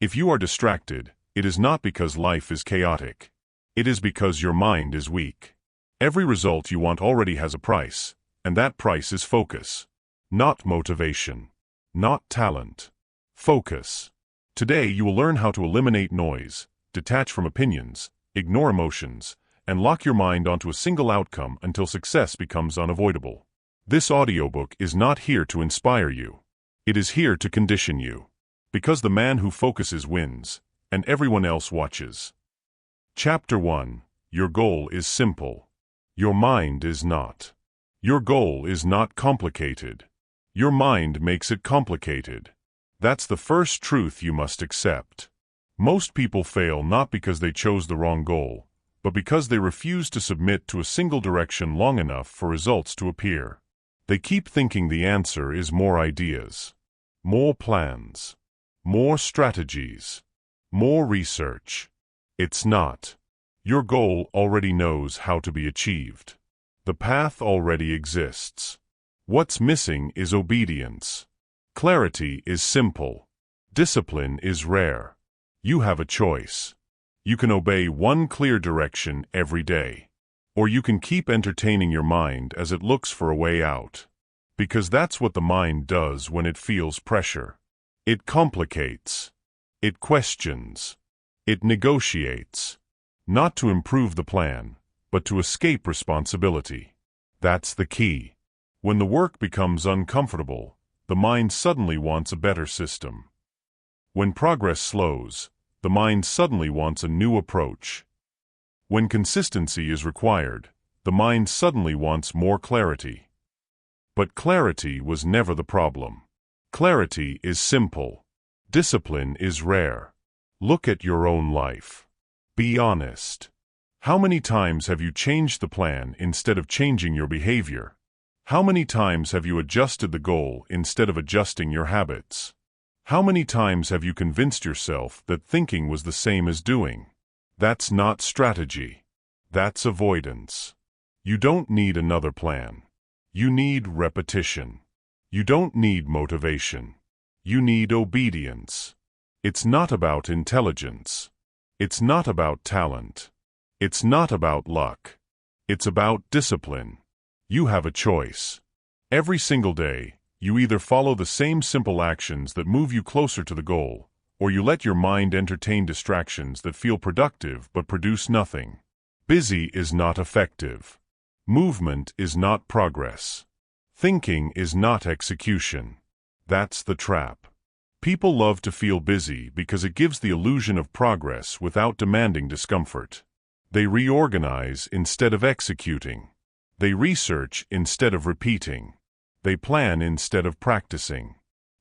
If you are distracted, it is not because life is chaotic. It is because your mind is weak. Every result you want already has a price, and that price is focus. Not motivation. Not talent. Focus. Today you will learn how to eliminate noise, detach from opinions, ignore emotions, and lock your mind onto a single outcome until success becomes unavoidable. This audiobook is not here to inspire you. It is here to condition you. Because the man who focuses wins, and everyone else watches. Chapter 1. Your goal is simple. Your mind is not. Your goal is not complicated. Your mind makes it complicated. That's the first truth you must accept. Most people fail not because they chose the wrong goal, but because they refuse to submit to a single direction long enough for results to appear. They keep thinking the answer is more ideas, more plans, more strategies, more research. It's not. Your goal already knows how to be achieved. The path already exists. What's missing is obedience. Clarity is simple. Discipline is rare. You have a choice. You can obey one clear direction every day. Or you can keep entertaining your mind as it looks for a way out. Because that's what the mind does when it feels pressure. It complicates. It questions. It negotiates. Not to improve the plan, but to escape responsibility. That's the key. When the work becomes uncomfortable, the mind suddenly wants a better system. When progress slows, the mind suddenly wants a new approach. When consistency is required, the mind suddenly wants more clarity. But clarity was never the problem. Clarity is simple. Discipline is rare. Look at your own life. Be honest. How many times have you changed the plan instead of changing your behavior? How many times have you adjusted the goal instead of adjusting your habits? How many times have you convinced yourself that thinking was the same as doing? That's not strategy. That's avoidance. You don't need another plan. You need repetition. You don't need motivation. You need obedience. It's not about intelligence. It's not about talent. It's not about luck. It's about discipline. You have a choice. Every single day, you either follow the same simple actions that move you closer to the goal, or you let your mind entertain distractions that feel productive but produce nothing. Busy is not effective. Movement is not progress. Thinking is not execution. That's the trap. People love to feel busy because it gives the illusion of progress without demanding discomfort. They reorganize instead of executing. They research instead of repeating. They plan instead of practicing.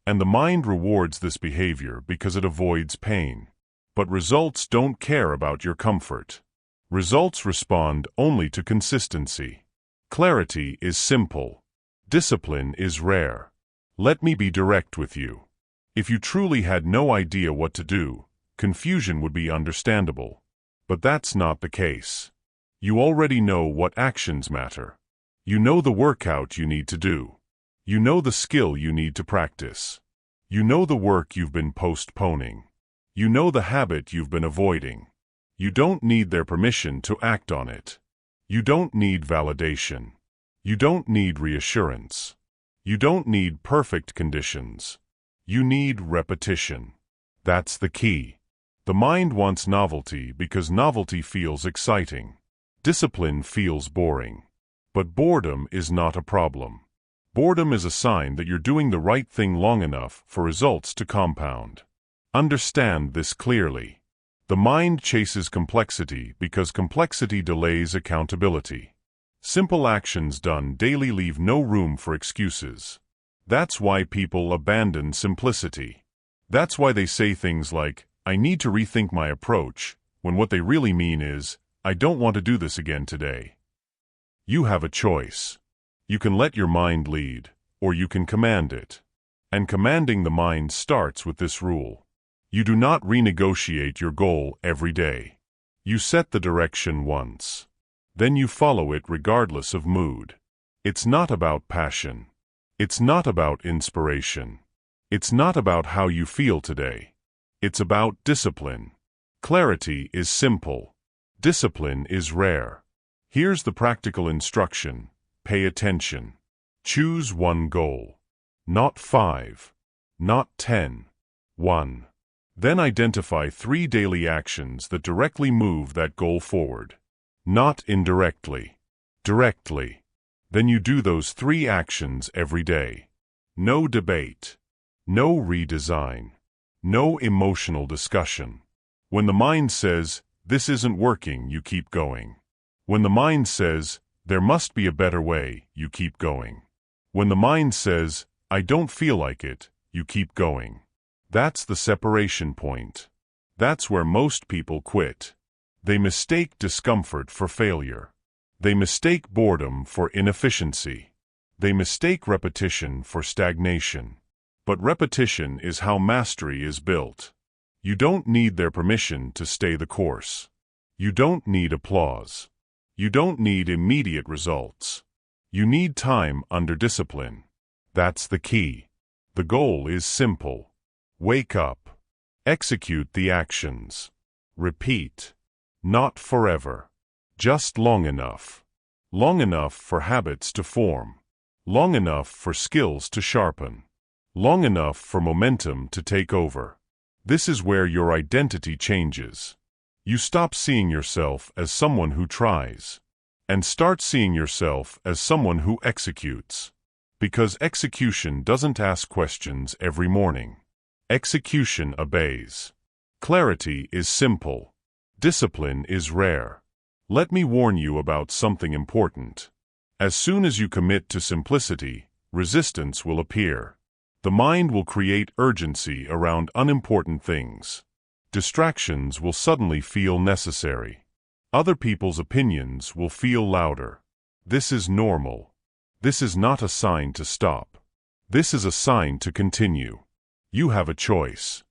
And the mind rewards this behavior because it avoids pain. But results don't care about your comfort. Results respond only to consistency. Clarity is simple. Discipline is rare. Let me be direct with you. If you truly had no idea what to do, confusion would be understandable. But that's not the case. You already know what actions matter. You know the workout you need to do. You know the skill you need to practice. You know the work you've been postponing. You know the habit you've been avoiding. You don't need their permission to act on it. You don't need validation. You don't need reassurance. You don't need perfect conditions. You need repetition. That's the key. The mind wants novelty because novelty feels exciting. Discipline feels boring. But boredom is not a problem. Boredom is a sign that you're doing the right thing long enough for results to compound. Understand this clearly. The mind chases complexity because complexity delays accountability. Simple actions done daily leave no room for excuses. That's why people abandon simplicity. That's why they say things like, "I need to rethink my approach," when what they really mean is, "I don't want to do this again today." You have a choice. You can let your mind lead, or you can command it. And commanding the mind starts with this rule. You do not renegotiate your goal every day. You set the direction once. Then you follow it regardless of mood. It's not about passion. It's not about inspiration. It's not about how you feel today. It's about discipline. Clarity is simple. Discipline is rare. Here's the practical instruction. Pay attention. Choose one goal. Not 5. Not 10. 1. Then identify 3 daily actions that directly move that goal forward. Not indirectly. Directly. Then you do those 3 actions every day. No debate. No redesign. No emotional discussion. When the mind says, "This isn't working," you keep going. When the mind says, "There must be a better way," you keep going. When the mind says, "I don't feel like it," you keep going. That's the separation point. That's where most people quit. They mistake discomfort for failure. They mistake boredom for inefficiency. They mistake repetition for stagnation. But repetition is how mastery is built. You don't need their permission to stay the course. You don't need applause. You don't need immediate results. You need time under discipline. That's the key. The goal is simple. Wake up. Execute the actions. Repeat. Not forever. Just long enough. Long enough for habits to form. Long enough for skills to sharpen. Long enough for momentum to take over. This is where your identity changes. You stop seeing yourself as someone who tries, and start seeing yourself as someone who executes. Because execution doesn't ask questions every morning. Execution obeys. Clarity is simple. Discipline is rare. Let me warn you about something important. As soon as you commit to simplicity, resistance will appear. The mind will create urgency around unimportant things. Distractions will suddenly feel necessary. Other people's opinions will feel louder. This is normal. This is not a sign to stop. This is a sign to continue. You have a choice.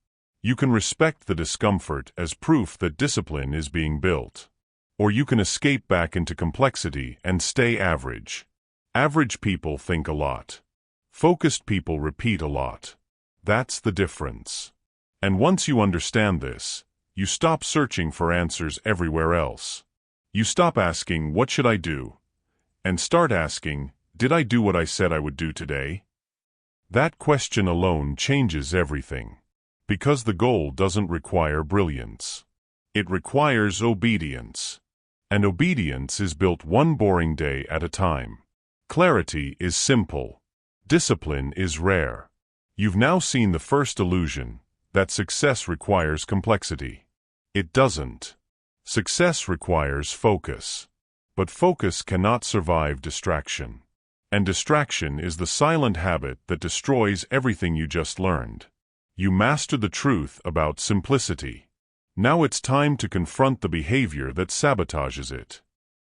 You can respect the discomfort as proof that discipline is being built. Or you can escape back into complexity and stay average. Average people think a lot. Focused people repeat a lot. That's the difference. And once you understand this, you stop searching for answers everywhere else. You stop asking, "What should I do?" and start asking, "Did I do what I said I would do today?" That question alone changes everything. Because the goal doesn't require brilliance. It requires obedience. And obedience is built one boring day at a time. Clarity is simple. Discipline is rare. You've now seen the first illusion, that success requires complexity. It doesn't. Success requires focus. But focus cannot survive distraction. And distraction is the silent habit that destroys everything you just learned. You mastered the truth about simplicity. Now it's time to confront the behavior that sabotages it.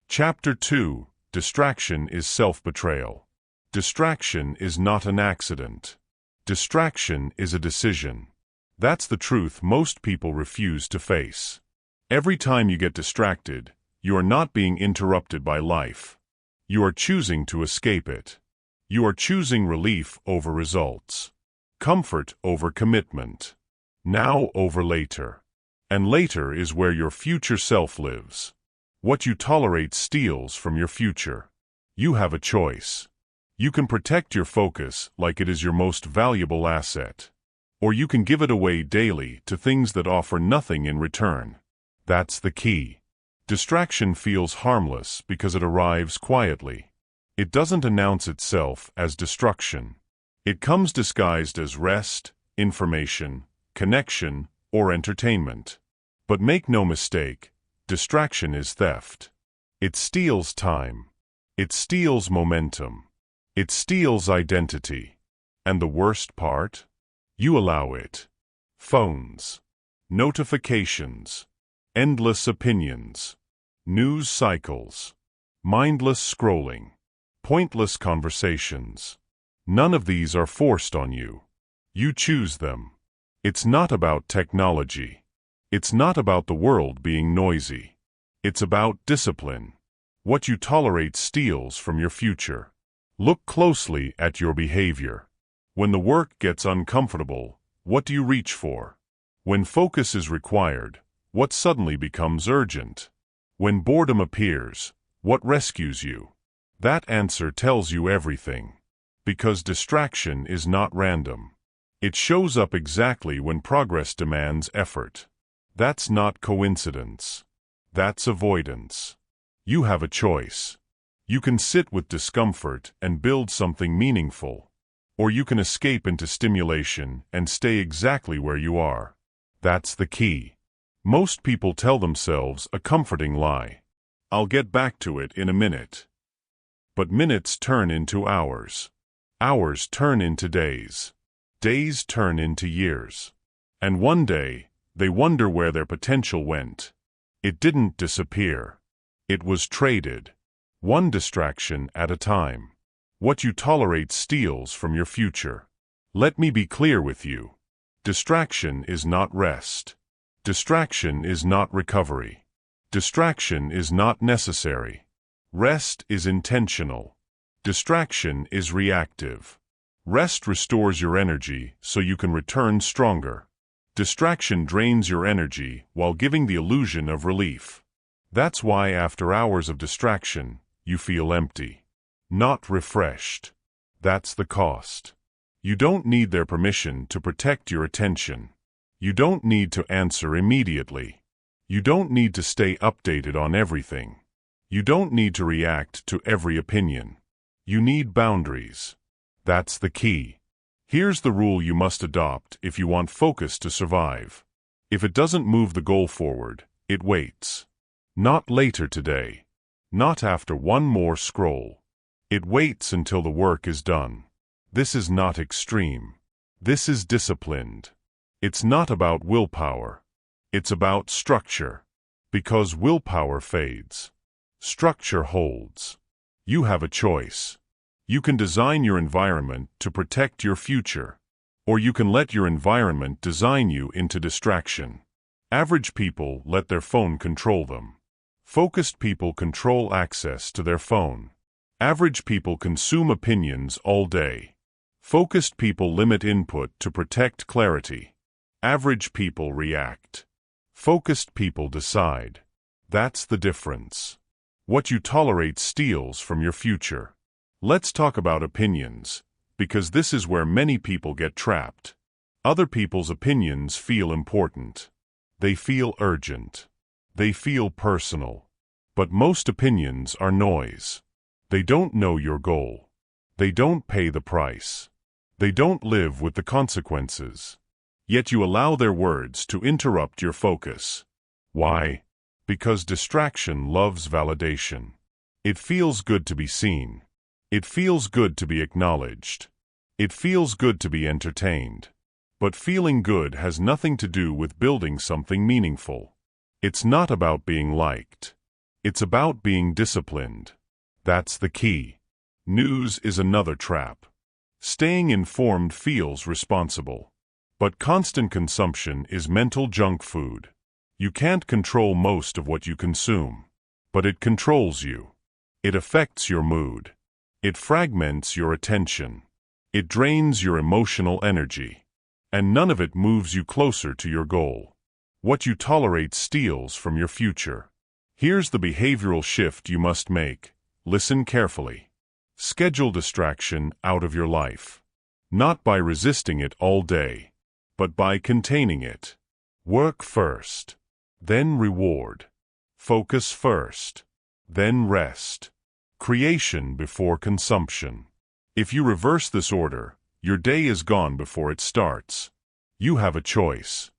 Chapter 2: Distraction is self-betrayal. Distraction is not an accident. Distraction is a decision. That's the truth most people refuse to face. Every time you get distracted, you are not being interrupted by life. You are choosing to escape it. You are choosing relief over results. Comfort over commitment. Now over later. And later is where your future self lives. What you tolerate steals from your future. You have a choice. You can protect your focus like it is your most valuable asset. Or you can give it away daily to things that offer nothing in return. That's the key. Distraction feels harmless because it arrives quietly. It doesn't announce itself as destruction. It comes disguised as rest, information, connection, or entertainment. But make no mistake, distraction is theft. It steals time. It steals momentum. It steals identity. And the worst part? You allow it. Phones. Notifications. Endless opinions. News cycles. Mindless scrolling. Pointless conversations. None of these are forced on you. You choose them. It's not about technology. It's not about the world being noisy. It's about discipline. What you tolerate steals from your future. Look closely at your behavior. When the work gets uncomfortable, what do you reach for? When focus is required, what suddenly becomes urgent? When boredom appears, what rescues you? That answer tells you everything. Because distraction is not random. It shows up exactly when progress demands effort. That's not coincidence. That's avoidance. You have a choice. You can sit with discomfort and build something meaningful. Or you can escape into stimulation and stay exactly where you are. That's the key. Most people tell themselves a comforting lie. I'll get back to it in a minute. But minutes turn into hours. Hours turn into days. Days turn into years. And one day, they wonder where their potential went. It didn't disappear. It was traded. One distraction at a time. What you tolerate steals from your future. Let me be clear with you. Distraction is not rest. Distraction is not recovery. Distraction is not necessary. Rest is intentional. Distraction is reactive. Rest restores your energy so you can return stronger. Distraction drains your energy while giving the illusion of relief. That's why after hours of distraction, you feel empty. Not refreshed. That's the cost. You don't need their permission to protect your attention. You don't need to answer immediately. You don't need to stay updated on everything. You don't need to react to every opinion. You need boundaries. That's the key. Here's the rule you must adopt if you want focus to survive. If it doesn't move the goal forward, it waits. Not later today. Not after one more scroll. It waits until the work is done. This is not extreme. This is disciplined. It's not about willpower. It's about structure. Because willpower fades. Structure holds. You have a choice. You can design your environment to protect your future. Or you can let your environment design you into distraction. Average people let their phone control them. Focused people control access to their phone. Average people consume opinions all day. Focused people limit input to protect clarity. Average people react. Focused people decide. That's the difference. What you tolerate steals from your future. Let's talk about opinions, because this is where many people get trapped. Other people's opinions feel important. They feel urgent. They feel personal. But most opinions are noise. They don't know your goal. They don't pay the price. They don't live with the consequences. Yet you allow their words to interrupt your focus. Why? Because distraction loves validation. It feels good to be seen. It feels good to be acknowledged. It feels good to be entertained. But feeling good has nothing to do with building something meaningful. It's not about being liked. It's about being disciplined. That's the key. News is another trap. Staying informed feels responsible. But constant consumption is mental junk food. You can't control most of what you consume. But it controls you. It affects your mood. It fragments your attention. It drains your emotional energy. And none of it moves you closer to your goal. What you tolerate steals from your future. Here's the behavioral shift you must make. Listen carefully. Schedule distraction out of your life. Not by resisting it all day, but by containing it. Work first. Then reward. Focus first. Then rest. Creation before consumption. If you reverse this order, your day is gone before it starts. You have a choice.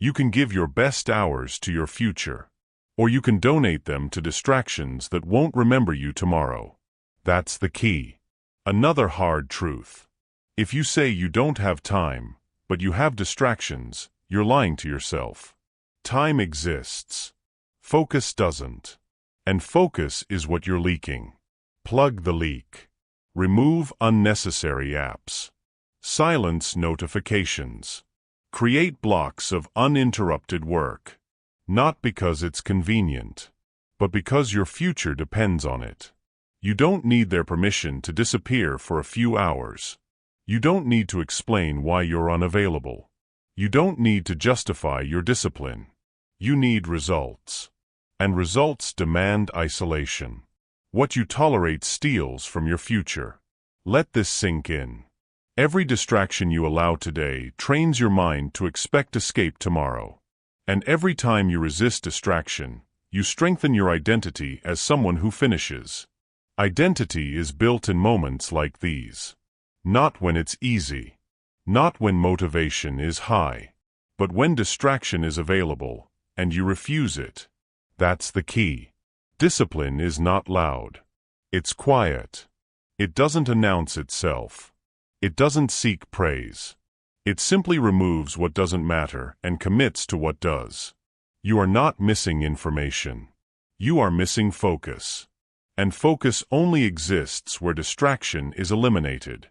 You can give your best hours to your future. Or you can donate them to distractions that won't remember you tomorrow. That's the key. Another hard truth. If you say you don't have time, but you have distractions, you're lying to yourself. Time exists. Focus doesn't. And focus is what you're leaking. Plug the leak. Remove unnecessary apps. Silence notifications. Create blocks of uninterrupted work. Not because it's convenient, but because your future depends on it. You don't need their permission to disappear for a few hours. You don't need to explain why you're unavailable. You don't need to justify your discipline. You need results. And results demand isolation. What you tolerate steals from your future. Let this sink in. Every distraction you allow today trains your mind to expect escape tomorrow. And every time you resist distraction, you strengthen your identity as someone who finishes. Identity is built in moments like these. Not when it's easy. Not when motivation is high. But when distraction is available, and you refuse it. That's the key. Discipline is not loud. It's quiet. It doesn't announce itself. It doesn't seek praise. It simply removes what doesn't matter and commits to what does. You are not missing information. You are missing focus. And focus only exists where distraction is eliminated.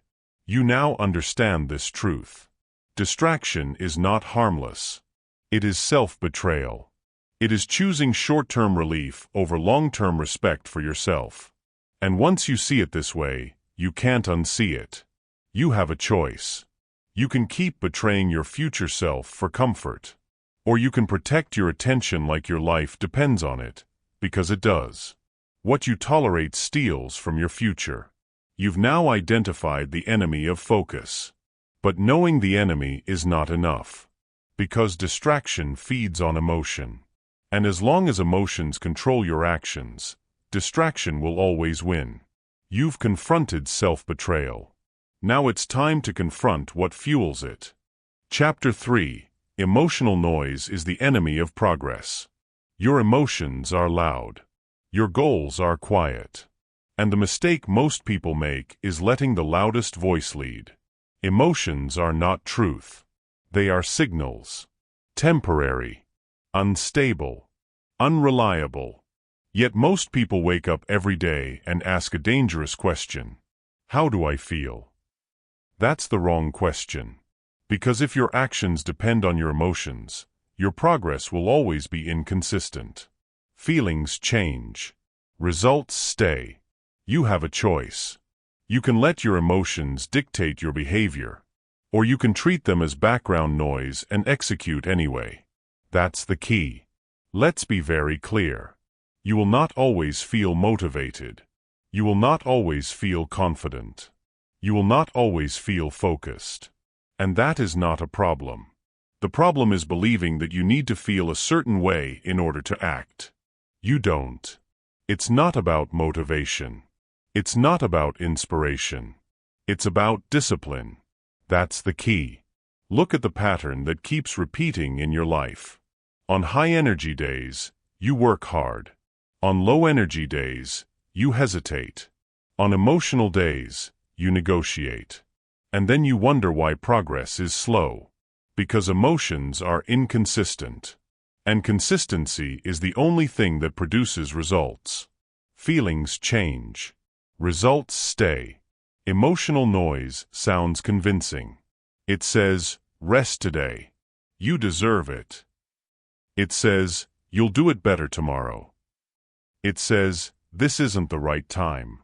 You now understand this truth. Distraction is not harmless. It is self-betrayal. It is choosing short-term relief over long-term respect for yourself. And once you see it this way, you can't unsee it. You have a choice. You can keep betraying your future self for comfort. Or you can protect your attention like your life depends on it, because it does. What you tolerate steals from your future. You've now identified the enemy of focus. But knowing the enemy is not enough. Because distraction feeds on emotion. And as long as emotions control your actions, distraction will always win. You've confronted self-betrayal. Now it's time to confront what fuels it. Chapter 3. Emotional noise is the enemy of progress. Your emotions are loud. Your goals are quiet. And the mistake most people make is letting the loudest voice lead. Emotions are not truth. They are signals. Temporary. Unstable. Unreliable. Yet most people wake up every day and ask a dangerous question. How do I feel? That's the wrong question. Because if your actions depend on your emotions, your progress will always be inconsistent. Feelings change. Results stay. You have a choice. You can let your emotions dictate your behavior, or you can treat them as background noise and execute anyway. That's the key. Let's be very clear. You will not always feel motivated. You will not always feel confident. You will not always feel focused. And that is not a problem. The problem is believing that you need to feel a certain way in order to act. You don't. It's not about motivation. It's not about inspiration. It's about discipline. That's the key. Look at the pattern that keeps repeating in your life. On high-energy days, you work hard. On low-energy days, you hesitate. On emotional days, you negotiate. And then you wonder why progress is slow. Because emotions are inconsistent. And consistency is the only thing that produces results. Feelings change. Results stay. Emotional noise sounds convincing. It says, rest today. You deserve it. It says, you'll do it better tomorrow. It says, this isn't the right time.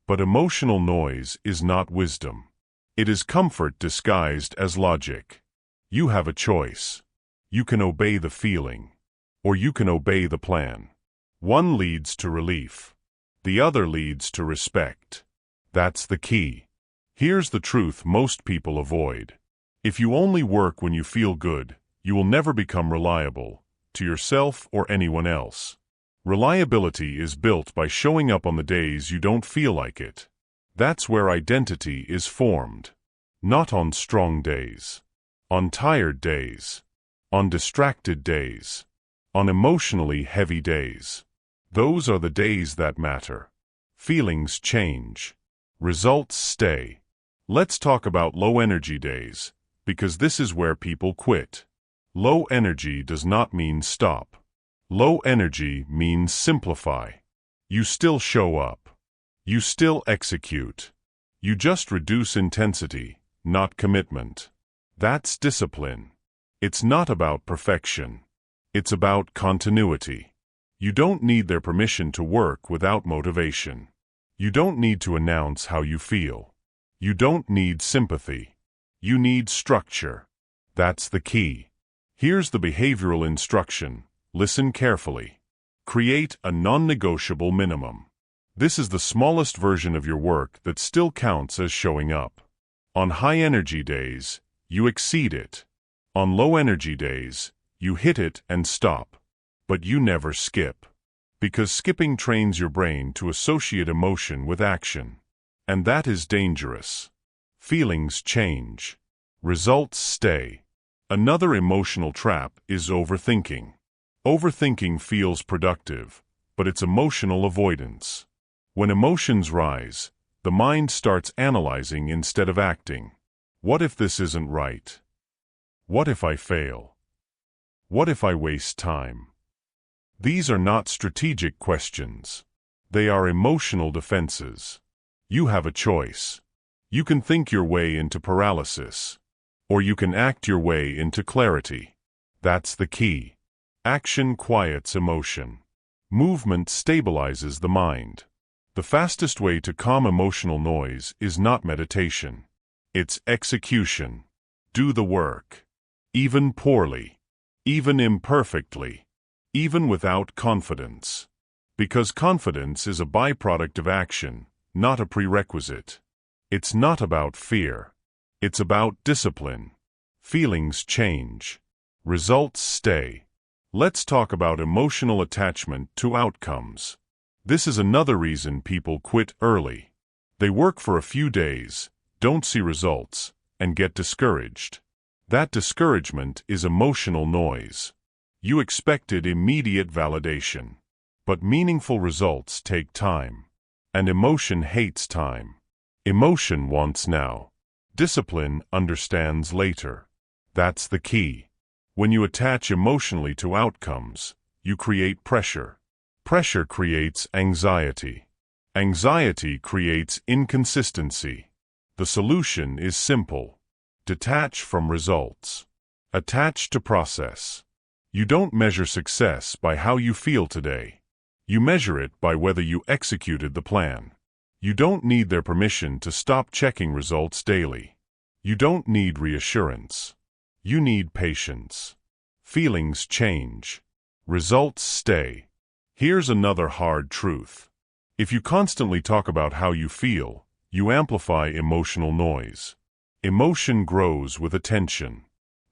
But emotional noise is not wisdom. It is comfort disguised as logic. You have a choice. You can obey the feeling, or you can obey the plan. One leads to relief. The other leads to respect. That's the key. Here's the truth most people avoid. If you only work when you feel good, you will never become reliable, to yourself or anyone else. Reliability is built by showing up on the days you don't feel like it. That's where identity is formed. Not on strong days. On tired days. On distracted days. On emotionally heavy days. Those are the days that matter. Feelings change. Results stay. Let's talk about low-energy days, because this is where people quit. Low energy does not mean stop. Low energy means simplify. You still show up. You still execute. You just reduce intensity, not commitment. That's discipline. It's not about perfection. It's about continuity. You don't need their permission to work without motivation. You don't need to announce how you feel. You don't need sympathy. You need structure. That's the key. Here's the behavioral instruction. Listen carefully. Create a non-negotiable minimum. This is the smallest version of your work that still counts as showing up. On high-energy days, you exceed it. On low-energy days, you hit it and stop. But you never skip. Because skipping trains your brain to associate emotion with action. And that is dangerous. Feelings change. Results stay. Another emotional trap is overthinking. Overthinking feels productive, but it's emotional avoidance. When emotions rise, the mind starts analyzing instead of acting. What if this isn't right? What if I fail? What if I waste time? These are not strategic questions. They are emotional defenses. You have a choice. You can think your way into paralysis, or you can act your way into clarity. That's the key. Action quiets emotion. Movement stabilizes the mind. The fastest way to calm emotional noise is not meditation. It's execution. Do the work. Even poorly. Even imperfectly. Even without confidence. Because confidence is a byproduct of action, not a prerequisite. It's not about fear. It's about discipline. Feelings change. Results stay. Let's talk about emotional attachment to outcomes. This is another reason people quit early. They work for a few days, don't see results, and get discouraged. That discouragement is emotional noise. You expected immediate validation. But meaningful results take time. And emotion hates time. Emotion wants now. Discipline understands later. That's the key. When you attach emotionally to outcomes, you create pressure. Pressure creates anxiety. Anxiety creates inconsistency. The solution is simple. Detach from results. Attach to process. You don't measure success by how you feel today. You measure it by whether you executed the plan. You don't need their permission to stop checking results daily. You don't need reassurance. You need patience. Feelings change. Results stay. Here's another hard truth. If you constantly talk about how you feel, you amplify emotional noise. Emotion grows with attention.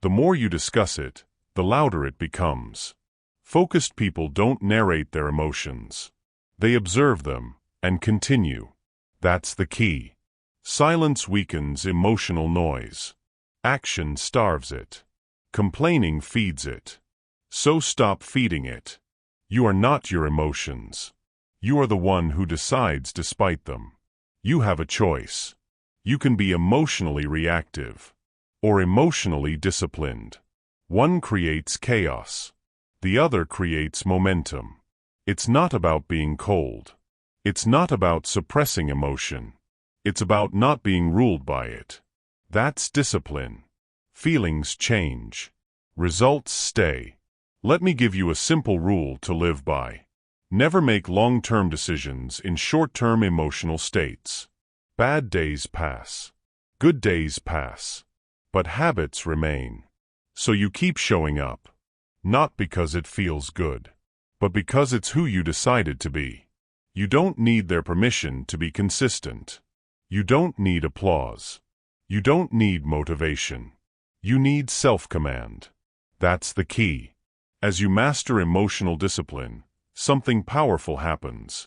The more you discuss it, the louder it becomes. Focused people don't narrate their emotions. They observe them and continue. That's the key. Silence weakens emotional noise. Action starves it. Complaining feeds it. So stop feeding it. You are not your emotions. You are the one who decides despite them. You have a choice. You can be emotionally reactive or emotionally disciplined. One creates chaos. The other creates momentum. It's not about being cold. It's not about suppressing emotion. It's about not being ruled by it. That's discipline. Feelings change. Results stay. Let me give you a simple rule to live by. Never make long-term decisions in short-term emotional states. Bad days pass. Good days pass. But habits remain. So you keep showing up. Not because it feels good, but because it's who you decided to be. You don't need their permission to be consistent. You don't need applause. You don't need motivation. You need self-command. That's the key. As you master emotional discipline, something powerful happens.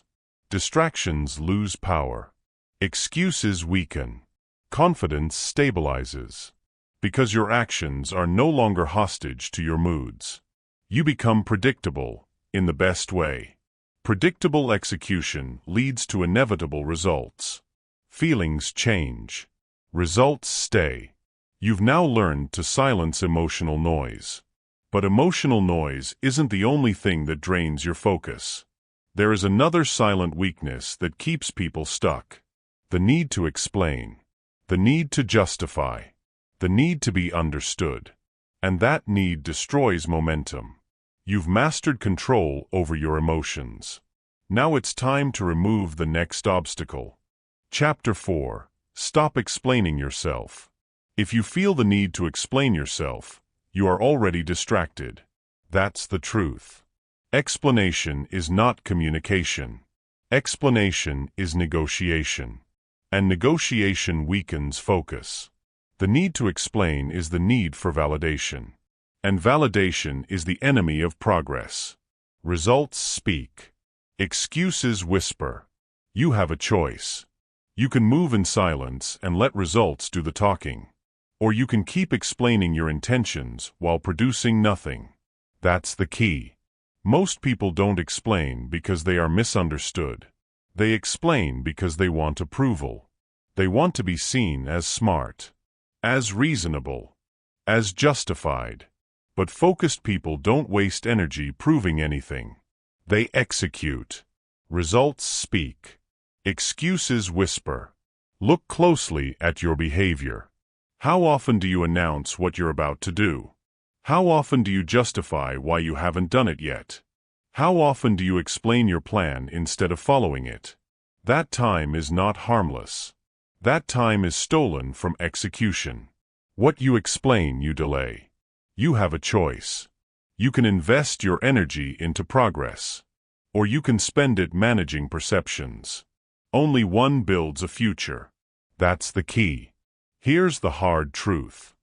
Distractions lose power. Excuses weaken. Confidence stabilizes. Because your actions are no longer hostage to your moods. You become predictable, in the best way. Predictable execution leads to inevitable results. Feelings change. Results stay. You've now learned to silence emotional noise. But emotional noise isn't the only thing that drains your focus. There is another silent weakness that keeps people stuck. The need to explain. The need to justify. The need to be understood. And that need destroys momentum. You've mastered control over your emotions. Now it's time to remove the next obstacle. Chapter 4. Stop explaining yourself. If you feel the need to explain yourself, you are already distracted. That's the truth. Explanation is not communication. Explanation is negotiation. And negotiation weakens focus. The need to explain is the need for validation. And validation is the enemy of progress. Results speak. Excuses whisper. You have a choice. You can move in silence and let results do the talking. Or you can keep explaining your intentions while producing nothing. That's the key. Most people don't explain because they are misunderstood. They explain because they want approval. They want to be seen as smart, as reasonable, as justified. But focused people don't waste energy proving anything. They execute. Results speak. Excuses whisper. Look closely at your behavior. How often do you announce what you're about to do? How often do you justify why you haven't done it yet? How often do you explain your plan instead of following it? That time is not harmless. That time is stolen from execution. What you explain, you delay. You have a choice. You can invest your energy into progress, or you can spend it managing perceptions. Only one builds a future. That's the key. Here's the hard truth.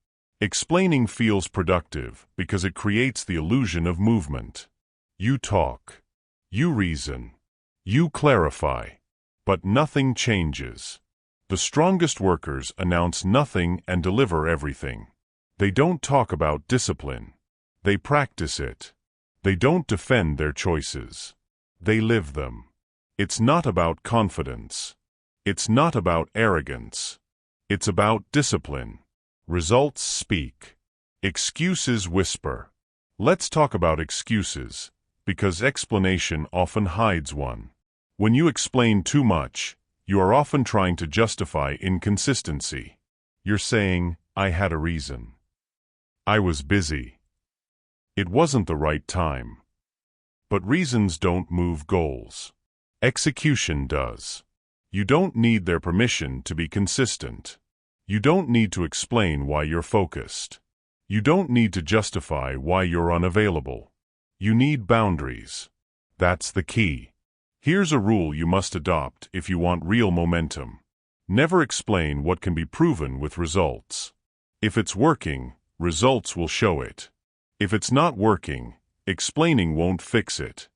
Explaining feels productive because it creates the illusion of movement. You talk. You reason. You clarify. But nothing changes. The strongest workers announce nothing and deliver everything. They don't talk about discipline. They practice it. They don't defend their choices. They live them. It's not about confidence. It's not about arrogance. It's about discipline. Results speak. Excuses whisper. Let's talk about excuses, because explanation often hides one. When you explain too much, you are often trying to justify inconsistency. You're saying, I had a reason. I was busy. It wasn't the right time. But reasons don't move goals. Execution does. You don't need their permission to be consistent. You don't need to explain why you're focused. You don't need to justify why you're unavailable. You need boundaries. That's the key. Here's a rule you must adopt if you want real momentum. Never explain what can be proven with results. If it's working, results will show it. If it's not working, explaining won't fix it.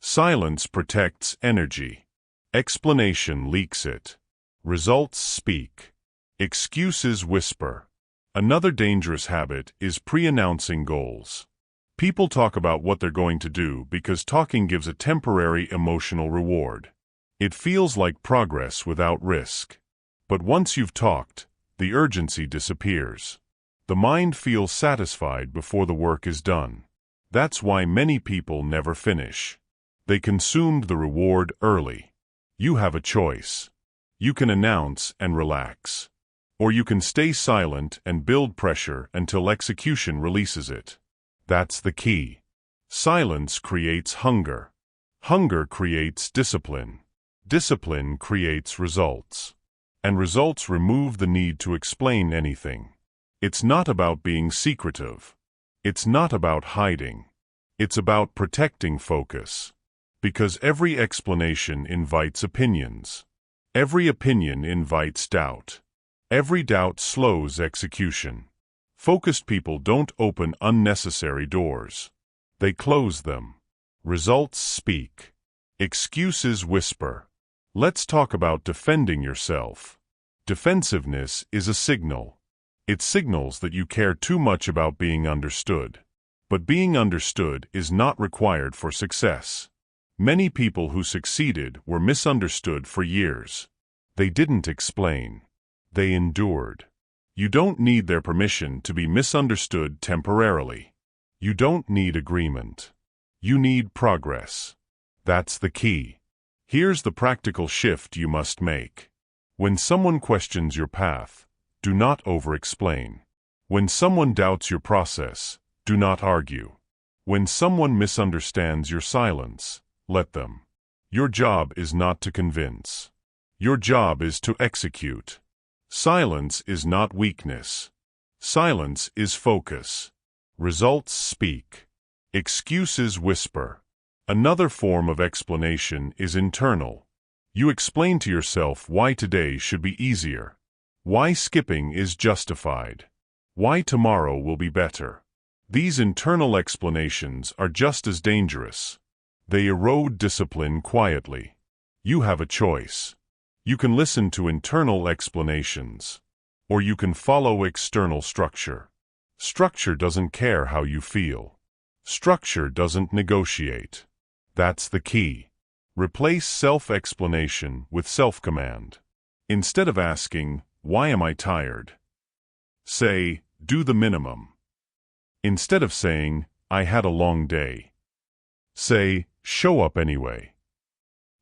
Silence protects energy. Explanation leaks it. Results speak. Excuses whisper. Another dangerous habit is pre-announcing goals. People talk about what they're going to do because talking gives a temporary emotional reward. It feels like progress without risk. But once you've talked, the urgency disappears. The mind feels satisfied before the work is done. That's why many people never finish. They consumed the reward early. You have a choice. You can announce and relax. Or you can stay silent and build pressure until execution releases it. That's the key. Silence creates hunger. Hunger creates discipline. Discipline creates results. And results remove the need to explain anything. It's not about being secretive. It's not about hiding. It's about protecting focus. Because every explanation invites opinions. Every opinion invites doubt. Every doubt slows execution. Focused people don't open unnecessary doors. They close them. Results speak. Excuses whisper. Let's talk about defending yourself. Defensiveness is a signal. It signals that you care too much about being understood. But being understood is not required for success. Many people who succeeded were misunderstood for years. They didn't explain. They endured. You don't need their permission to be misunderstood temporarily. You don't need agreement. You need progress. That's the key. Here's the practical shift you must make. When someone questions your path, do not over-explain. When someone doubts your process, do not argue. When someone misunderstands your silence, let them. Your job is not to convince. Your job is to execute. Silence is not weakness. Silence is focus. Results speak. Excuses whisper. Another form of explanation is internal. You explain to yourself why today should be easier, why skipping is justified, why tomorrow will be better. These internal explanations are just as dangerous. They erode discipline quietly. You have a choice. You can listen to internal explanations, or you can follow external structure. Structure doesn't care how you feel. Structure doesn't negotiate. That's the key. Replace self-explanation with self-command. Instead of asking, "Why am I tired?" say, "Do the minimum." Instead of saying, "I had a long day," say, "Show up anyway."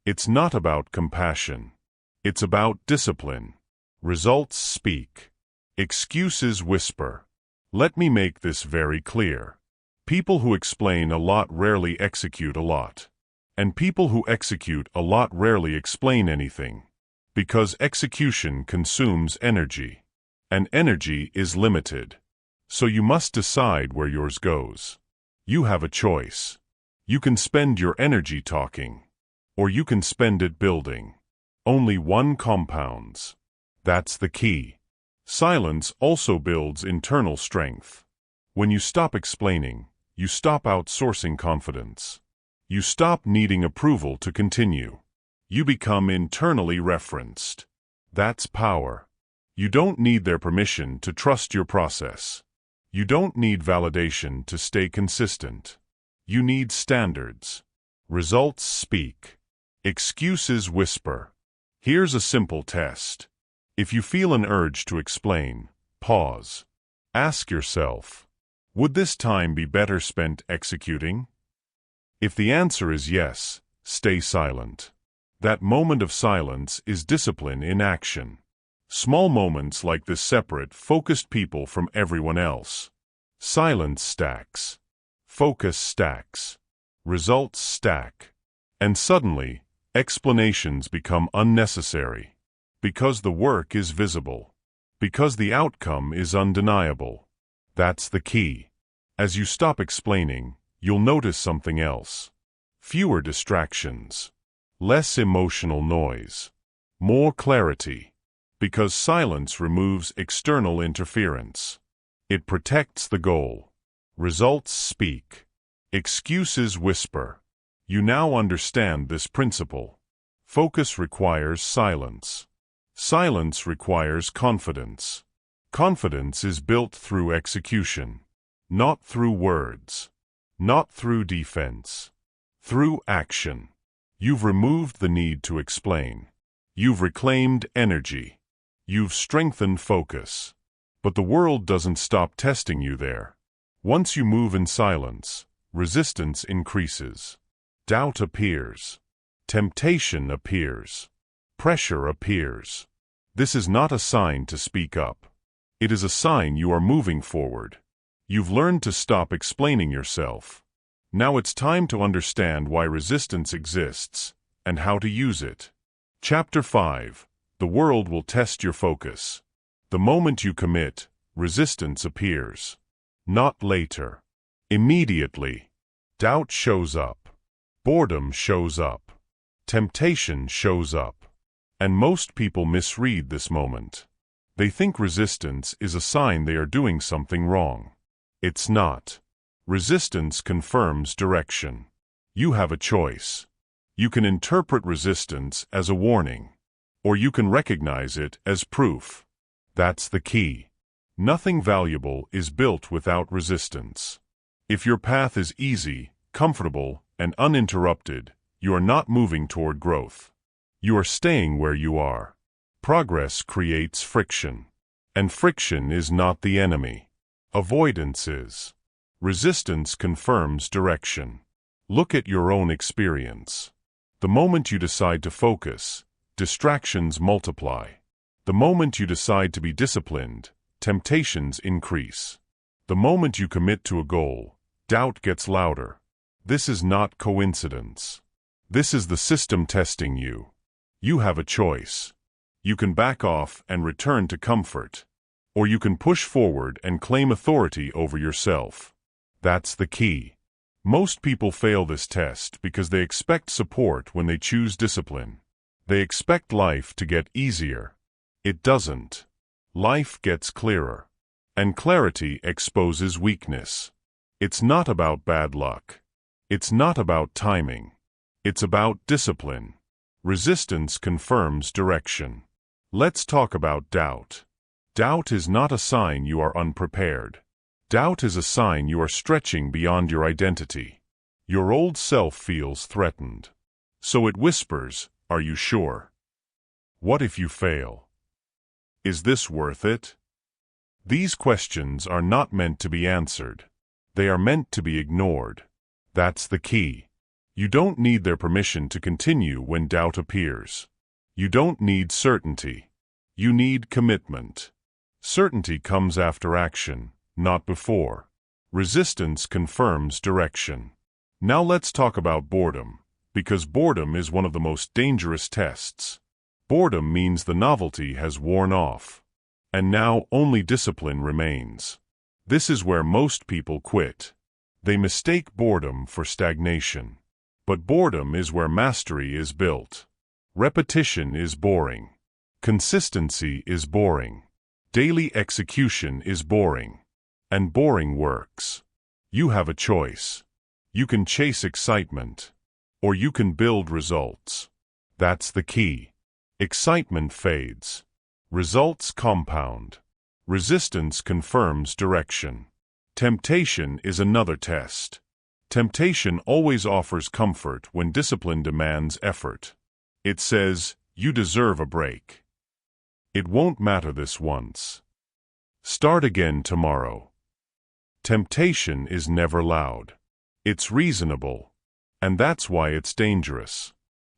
It's not about compassion. It's about discipline. Results speak. Excuses whisper. Let me make this very clear. People who explain a lot rarely execute a lot. And people who execute a lot rarely explain anything. Because execution consumes energy. And energy is limited. So you must decide where yours goes. You have a choice. You can spend your energy talking. Or you can spend it building. Only one compounds. That's the key. Silence also builds internal strength. When you stop explaining, you stop outsourcing confidence. You stop needing approval to continue. You become internally referenced. That's power. You don't need their permission to trust your process. You don't need validation to stay consistent. You need standards. Results speak. Excuses whisper. Here's a simple test. If you feel an urge to explain, pause. Ask yourself, would this time be better spent executing? If the answer is yes, stay silent. That moment of silence is discipline in action. Small moments like this separate, focused people from everyone else. Silence stacks. Focus stacks. Results stack. And suddenly, explanations become unnecessary. Because the work is visible. Because the outcome is undeniable. That's the key. As you stop explaining, you'll notice something else. Fewer distractions. Less emotional noise. More clarity. Because silence removes external interference. It protects the goal. Results speak. Excuses whisper. You now understand this principle. Focus requires silence. Silence requires confidence. Confidence is built through execution. Not through words. Not through defense. Through action. You've removed the need to explain. You've reclaimed energy. You've strengthened focus. But the world doesn't stop testing you there. Once you move in silence, resistance increases. Doubt appears. Temptation appears. Pressure appears. This is not a sign to speak up. It is a sign you are moving forward. You've learned to stop explaining yourself. Now it's time to understand why resistance exists and how to use it. Chapter 5. The world will test your focus. The moment you commit, resistance appears. Not later. Immediately. Doubt shows up. Boredom shows up. Temptation shows up. And most people misread this moment. They think resistance is a sign they are doing something wrong. It's not. Resistance confirms direction. You have a choice. You can interpret resistance as a warning, or you can recognize it as proof. That's the key. Nothing valuable is built without resistance. If your path is easy, comfortable, and uninterrupted, you are not moving toward growth. You are staying where you are. Progress creates friction. And friction is not the enemy. Avoidance is. Resistance confirms direction. Look at your own experience. The moment you decide to focus, distractions multiply. The moment you decide to be disciplined, temptations increase. The moment you commit to a goal, doubt gets louder. This is not coincidence. This is the system testing you. You have a choice. You can back off and return to comfort, or you can push forward and claim authority over yourself. That's the key. Most people fail this test because they expect support when they choose discipline. They expect life to get easier. It doesn't. Life gets clearer. And clarity exposes weakness. It's not about bad luck. It's not about timing. It's about discipline. Resistance confirms direction. Let's talk about doubt. Doubt is not a sign you are unprepared. Doubt is a sign you are stretching beyond your identity. Your old self feels threatened. So it whispers, "Are you sure? What if you fail? Is this worth it?" These questions are not meant to be answered. They are meant to be ignored. That's the key. You don't need their permission to continue when doubt appears. You don't need certainty. You need commitment. Certainty comes after action, not before. Resistance confirms direction. Now let's talk about boredom, because boredom is one of the most dangerous tests. Boredom means the novelty has worn off. And now only discipline remains. This is where most people quit. They mistake boredom for stagnation. But boredom is where mastery is built. Repetition is boring. Consistency is boring. Daily execution is boring. And boring works. You have a choice. You can chase excitement. Or you can build results. That's the key. Excitement fades. Results compound. Resistance confirms direction. Temptation is another test. Temptation always offers comfort when discipline demands effort. It says, "You deserve a break. It won't matter this once. Start again tomorrow." Temptation is never loud. It's reasonable. And that's why it's dangerous.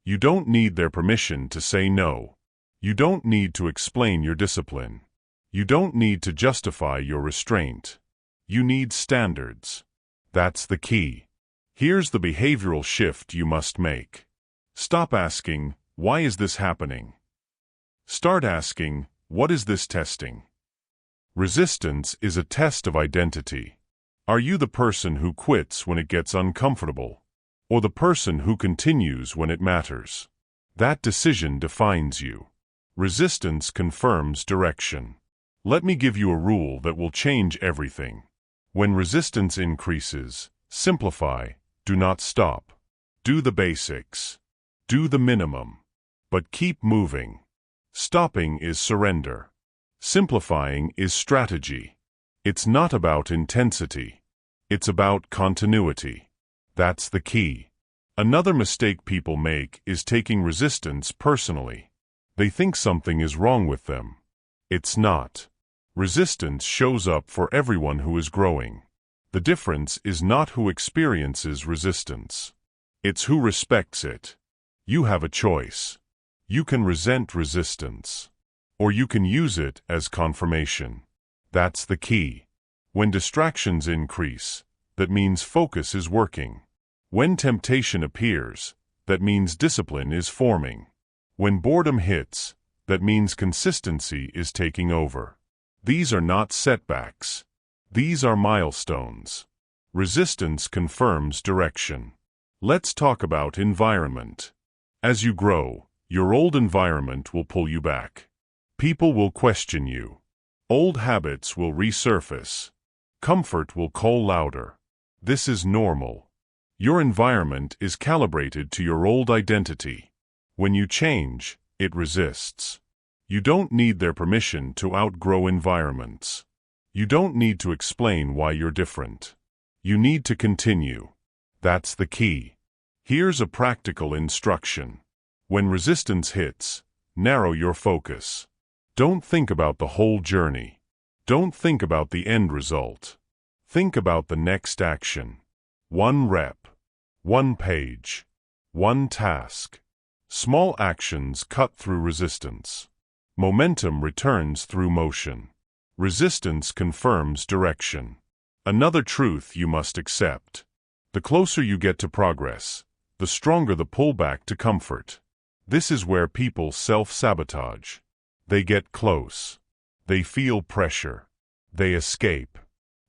You don't need their permission to say no. You don't need to explain your discipline. You don't need to justify your restraint. You need standards. That's the key. Here's the behavioral shift you must make. Stop asking, "Why is this happening?" Start asking, "What is this testing?" Resistance is a test of identity. Are you the person who quits when it gets uncomfortable? Or the person who continues when it matters? That decision defines you. Resistance confirms direction. Let me give you a rule that will change everything. When resistance increases, simplify, do not stop. Do the basics. Do the minimum. But keep moving. Stopping is surrender. Simplifying is strategy. It's not about intensity. It's about continuity. That's the key. Another mistake people make is taking resistance personally. They think something is wrong with them. It's not. Resistance shows up for everyone who is growing. The difference is not who experiences resistance. It's who respects it. You have a choice. You can resent resistance. Or you can use it as confirmation. That's the key. When distractions increase, that means focus is working. When temptation appears, that means discipline is forming. When boredom hits, that means consistency is taking over. These are not setbacks. These are milestones. Resistance confirms direction. Let's talk about environment. As you grow, your old environment will pull you back. People will question you. Old habits will resurface. Comfort will call louder. This is normal. Your environment is calibrated to your old identity. When you change, it resists. You don't need their permission to outgrow environments. You don't need to explain why you're different. You need to continue. That's the key. Here's a practical instruction. When resistance hits, narrow your focus. Don't think about the whole journey. Don't think about the end result. Think about the next action. One rep. One page. One task. Small actions cut through resistance. Momentum returns through motion. Resistance confirms direction. Another truth you must accept. The closer you get to progress, the stronger the pullback to comfort. This is where people self-sabotage. They get close. They feel pressure. They escape.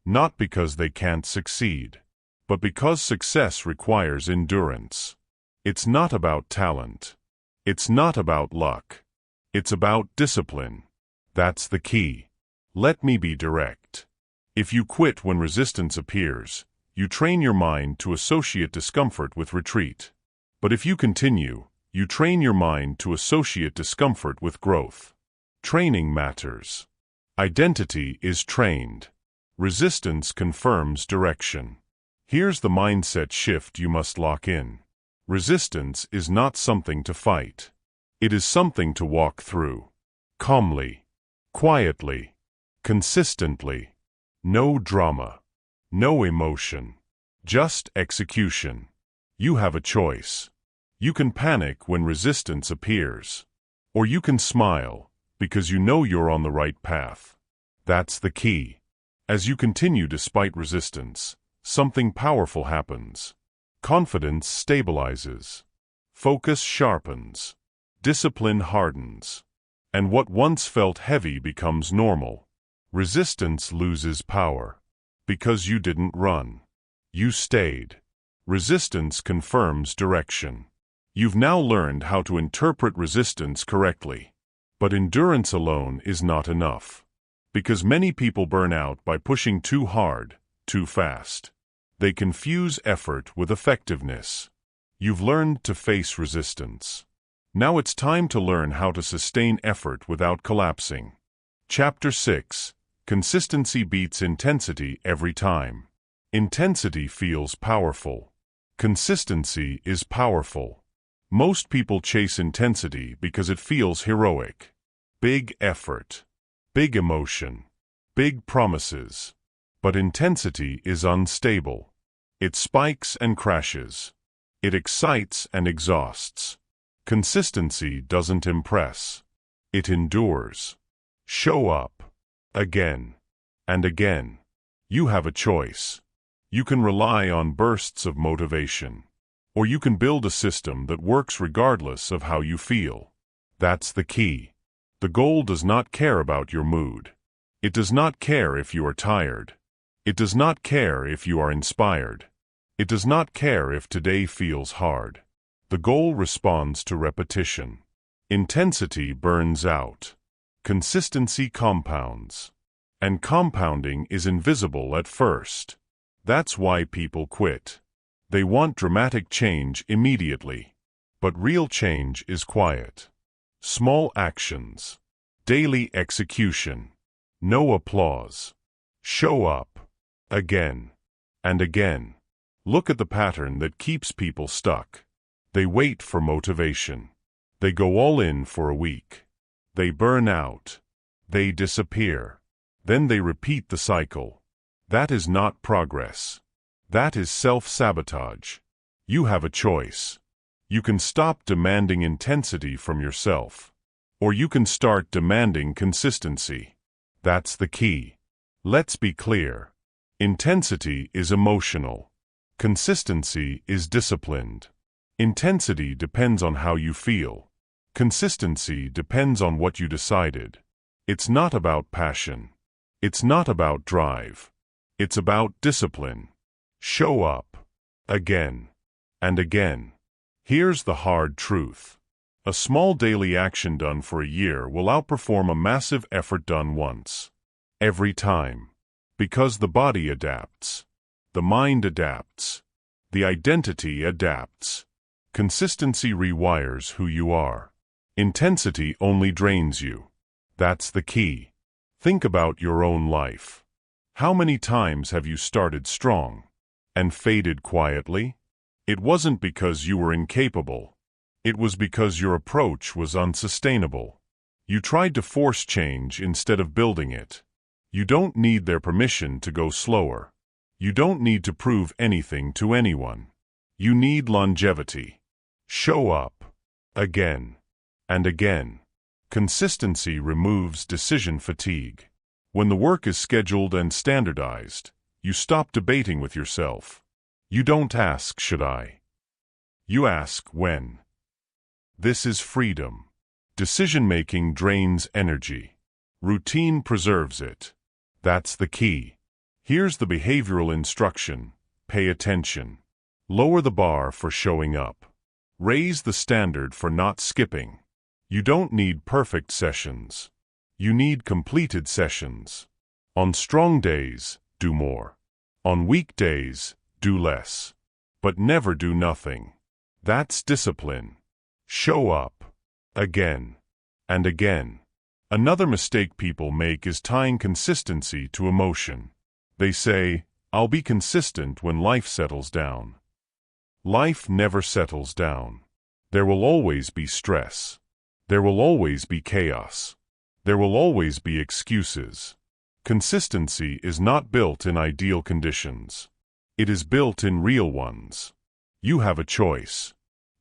Not because they can't succeed, but because success requires endurance. It's not about talent. It's not about luck. It's about discipline. That's the key. Let me be direct. If you quit when resistance appears, you train your mind to associate discomfort with retreat. But if you continue, you train your mind to associate discomfort with growth. Training matters. Identity is trained. Resistance confirms direction. Here's the mindset shift you must lock in. Resistance is not something to fight. It is something to walk through. Calmly. Quietly. Consistently. No drama. No emotion. Just execution. You have a choice. You can panic when resistance appears. Or you can smile, because you know you're on the right path. That's the key. As you continue despite resistance, something powerful happens. Confidence stabilizes. Focus sharpens. Discipline hardens. And what once felt heavy becomes normal. Resistance loses power. Because you didn't run. You stayed. Resistance confirms direction. You've now learned how to interpret resistance correctly. But endurance alone is not enough. Because many people burn out by pushing too hard, too fast. They confuse effort with effectiveness. You've learned to face resistance. Now it's time to learn how to sustain effort without collapsing. Chapter 6. Consistency beats intensity every time. Intensity feels powerful. Consistency is powerful. Most people chase intensity because it feels heroic. Big effort. Big emotion. Big promises. But intensity is unstable. It spikes and crashes. It excites and exhausts. Consistency doesn't impress. It endures. Show up. Again. And again. You have a choice. You can rely on bursts of motivation. Or you can build a system that works regardless of how you feel. That's the key. The goal does not care about your mood. It does not care if you are tired. It does not care if you are inspired. It does not care if today feels hard. The goal responds to repetition. Intensity burns out. Consistency compounds. And compounding is invisible at first. That's why people quit. They want dramatic change immediately. But real change is quiet. Small actions. Daily execution. No applause. Show up. Again. And again. Look at the pattern that keeps people stuck. They wait for motivation. They go all in for a week. They burn out. They disappear. Then they repeat the cycle. That is not progress. That is self-sabotage. You have a choice. You can stop demanding intensity from yourself. Or you can start demanding consistency. That's the key. Let's be clear. Intensity is emotional. Consistency is disciplined. Intensity depends on how you feel. Consistency depends on what you decided. It's not about passion. It's not about drive. It's about discipline. Show up. Again. And again. Here's the hard truth. A small daily action done for a year will outperform a massive effort done once. Every time. Because the body adapts. The mind adapts. The identity adapts. Consistency rewires who you are. Intensity only drains you. That's the key. Think about your own life. How many times have you started strong and faded quietly? It wasn't because you were incapable. It was because your approach was unsustainable. You tried to force change instead of building it. You don't need their permission to go slower. You don't need to prove anything to anyone. You need longevity. Show up. Again. And again. Consistency removes decision fatigue. When the work is scheduled and standardized, you stop debating with yourself. You don't ask, should I? You ask, when? This is freedom. Decision-making drains energy. Routine preserves it. That's the key. Here's the behavioral instruction. Pay attention. Lower the bar for showing up. Raise the standard for not skipping. You don't need perfect sessions. You need completed sessions. On strong days, do more. On weak days, do less. But never do nothing. That's discipline. Show up. Again. And again. Another mistake people make is tying consistency to emotion. They say, "I'll be consistent when life settles down." Life never settles down. There will always be stress. There will always be chaos. There will always be excuses. Consistency is not built in ideal conditions. It is built in real ones. You have a choice.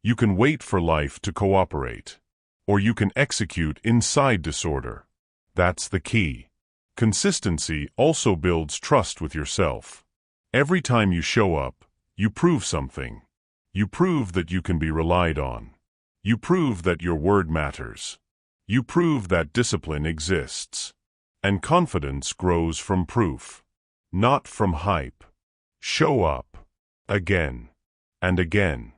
You can wait for life to cooperate. Or you can execute inside disorder. That's the key. Consistency also builds trust with yourself. Every time you show up, you prove something. You prove that you can be relied on. You prove that your word matters. You prove that discipline exists. And confidence grows from proof, not from hype. Show up. Again. And again.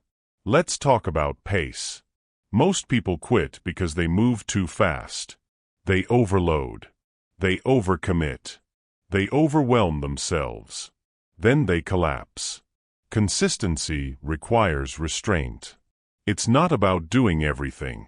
Let's talk about pace. Most people quit because they move too fast. They overload. They overcommit. They overwhelm themselves. Then they collapse. Consistency requires restraint. It's not about doing everything.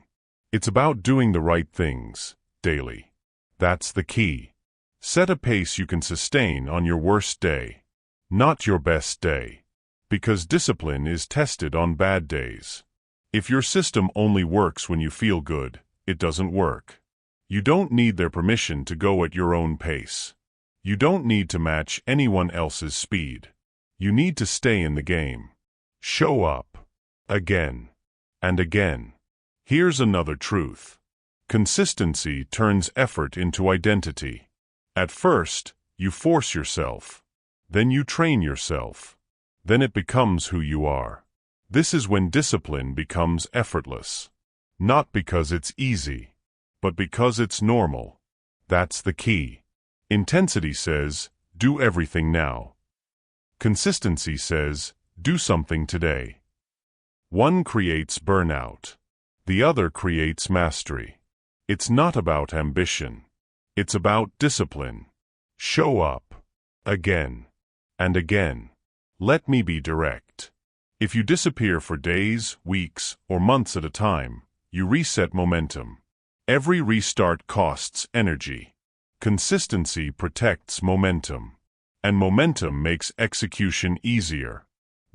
It's about doing the right things, daily. That's the key. Set a pace you can sustain on your worst day, not your best day. Because discipline is tested on bad days. If your system only works when you feel good, it doesn't work. You don't need their permission to go at your own pace. You don't need to match anyone else's speed. You need to stay in the game. Show up. Again. And again. Here's another truth. Consistency turns effort into identity. At first, you force yourself. Then you train yourself. Then it becomes who you are. This is when discipline becomes effortless. Not because it's easy, but because it's normal. That's the key. Intensity says, do everything now. Consistency says, do something today. One creates burnout. The other creates mastery. It's not about ambition. It's about discipline. Show up. Again. And again. Let me be direct. If you disappear for days, weeks, or months at a time, you reset momentum. Every restart costs energy. Consistency protects momentum. And momentum makes execution easier.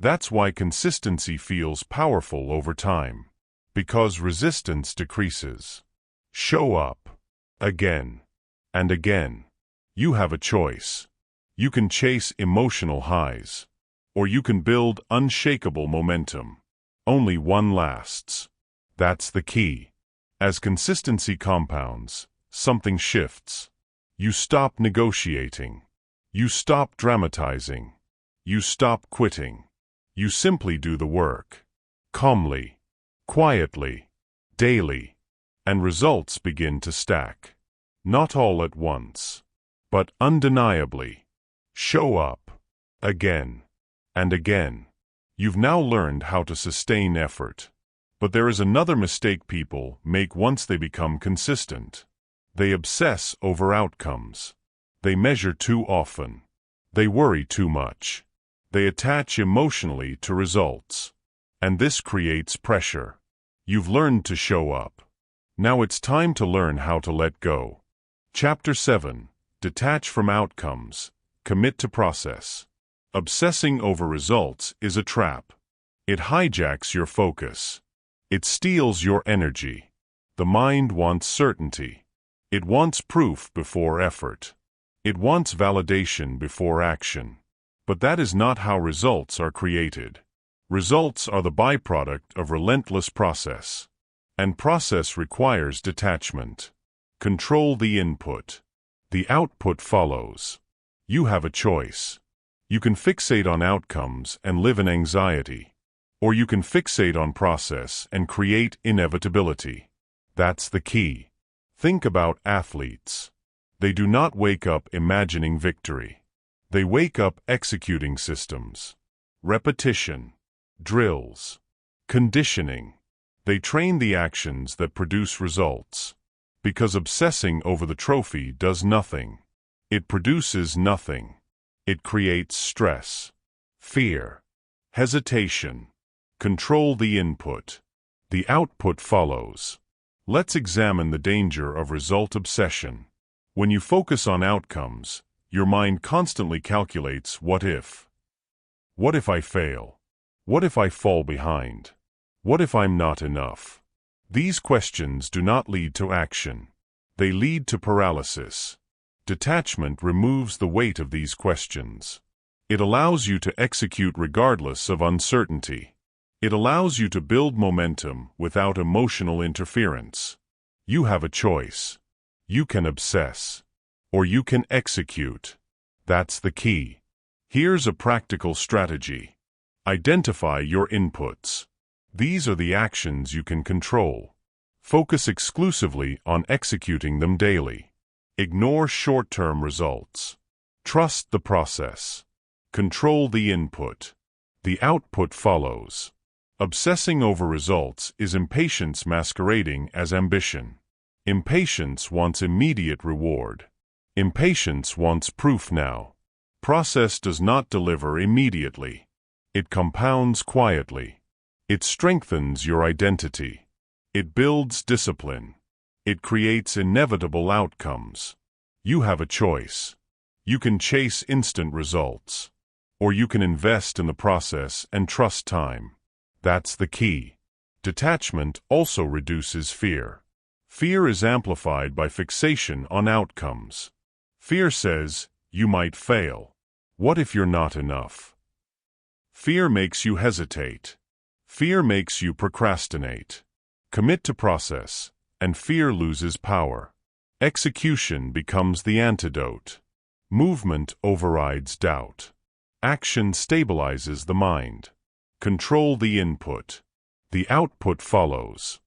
That's why consistency feels powerful over time. Because resistance decreases. Show up. Again. And again. You have a choice. You can chase emotional highs. Or you can build unshakable momentum. Only one lasts. That's the key. As consistency compounds, something shifts. You stop negotiating. You stop dramatizing. You stop quitting. You simply do the work. Calmly. Quietly. Daily. And results begin to stack. Not all at once. But undeniably. Show up. Again. And again. You've now learned how to sustain effort. But there is another mistake people make once they become consistent. They obsess over outcomes. They measure too often. They worry too much. They attach emotionally to results. And this creates pressure. You've learned to show up. Now it's time to learn how to let go. Chapter 7. Detach from outcomes. Commit to process. Obsessing over results is a trap. It hijacks your focus. It steals your energy. The mind wants certainty. It wants proof before effort. It wants validation before action. But that is not how results are created. Results are the byproduct of relentless process. And process requires detachment. Control the input. The output follows. You have a choice. You can fixate on outcomes and live in anxiety. Or you can fixate on process and create inevitability. That's the key. Think about athletes. They do not wake up imagining victory. They wake up executing systems. Repetition, drills, conditioning. They train the actions that produce results. Because obsessing over the trophy does nothing. It produces nothing. It creates stress, fear, hesitation. Control the input. The output follows. Let's examine the danger of result obsession. When you focus on outcomes, your mind constantly calculates what if. What if I fail? What if I fall behind? What if I'm not enough? These questions do not lead to action. They lead to paralysis. Detachment removes the weight of these questions. It allows you to execute regardless of uncertainty. It allows you to build momentum without emotional interference. You have a choice. You can obsess, or you can execute. That's the key. Here's a practical strategy. Identify your inputs. These are the actions you can control. Focus exclusively on executing them daily. Ignore short-term results. Trust the process. Control the input. The output follows. Obsessing over results is impatience masquerading as ambition. Impatience wants immediate reward. Impatience wants proof now. Process does not deliver immediately. It compounds quietly. It strengthens your identity. It builds discipline. It creates inevitable outcomes. You have a choice. You can chase instant results, or you can invest in the process and trust time. That's the key. Detachment also reduces fear. Fear is amplified by fixation on outcomes. Fear says, you might fail. What if you're not enough? Fear makes you hesitate. Fear makes you procrastinate. Commit to process, and fear loses power. Execution becomes the antidote. Movement overrides doubt. Action stabilizes the mind. Control the input. The output follows.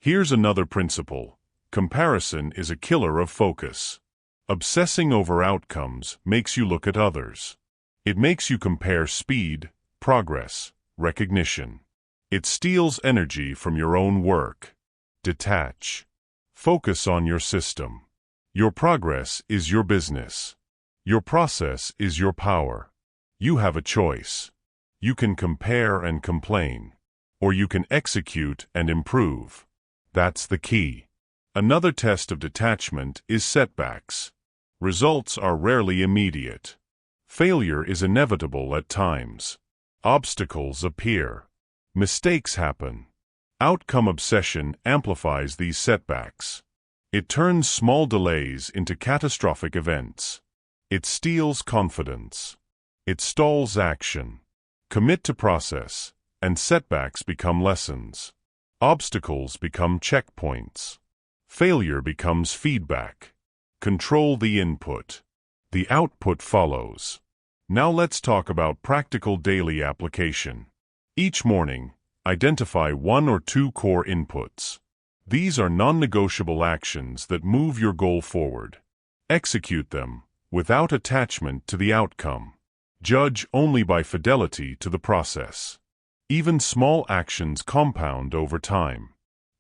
Here's another principle. Comparison is a killer of focus. Obsessing over outcomes makes you look at others. It makes you compare speed, progress, recognition. It steals energy from your own work. Detach. Focus on your system. Your progress is your business. Your process is your power. You have a choice. You can compare and complain, or you can execute and improve. That's the key. Another test of detachment is setbacks. Results are rarely immediate. Failure is inevitable at times. Obstacles appear. Mistakes happen. Outcome obsession amplifies these setbacks. It turns small delays into catastrophic events. It steals confidence. It stalls action. Commit to process, and setbacks become lessons. Obstacles become checkpoints. Failure becomes feedback. Control the input. The output follows. Now let's talk about practical daily application. Each morning, identify 1 or 2 core inputs. These are non-negotiable actions that move your goal forward. Execute them, without attachment to the outcome. Judge only by fidelity to the process. Even small actions compound over time.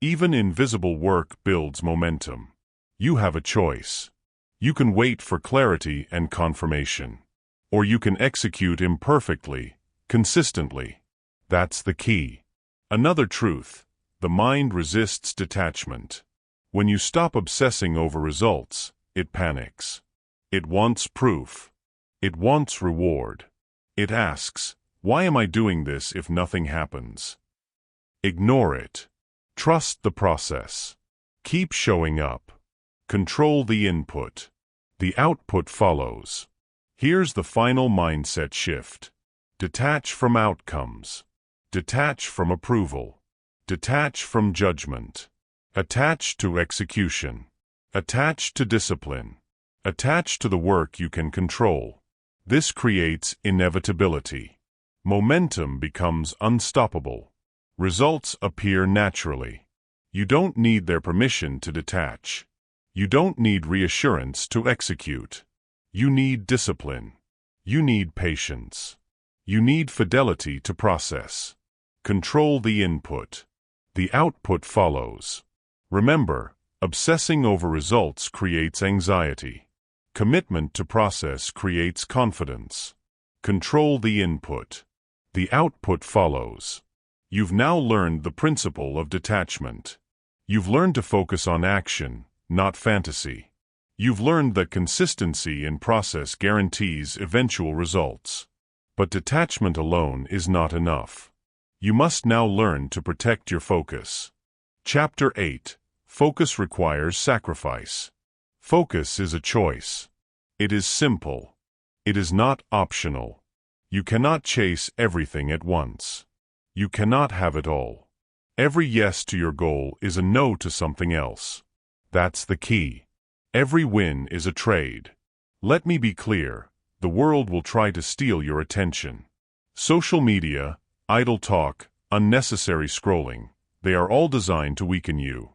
Even invisible work builds momentum. You have a choice. You can wait for clarity and confirmation. Or you can execute imperfectly, consistently. That's the key. Another truth: the mind resists detachment. When you stop obsessing over results, it panics. It wants proof. It wants reward. It asks, why am I doing this if nothing happens? Ignore it. Trust the process. Keep showing up. Control the input. The output follows. Here's the final mindset shift. Detach from outcomes. Detach from approval. Detach from judgment. Attach to execution. Attach to discipline. Attach to the work you can control. This creates inevitability. Momentum becomes unstoppable. Results appear naturally. You don't need their permission to detach. You don't need reassurance to execute. You need discipline. You need patience. You need fidelity to process. Control the input. The output follows. Remember, obsessing over results creates anxiety. Commitment to process creates confidence. Control the input. The output follows. You've now learned the principle of detachment. You've learned to focus on action, not fantasy. You've learned that consistency in process guarantees eventual results. But detachment alone is not enough. You must now learn to protect your focus. Chapter 8. Focus requires sacrifice. Focus is a choice. It is simple. It is not optional. You cannot chase everything at once. You cannot have it all. Every yes to your goal is a no to something else. That's the key. Every win is a trade. Let me be clear, the world will try to steal your attention. Social media, idle talk, unnecessary scrolling, they are all designed to weaken you.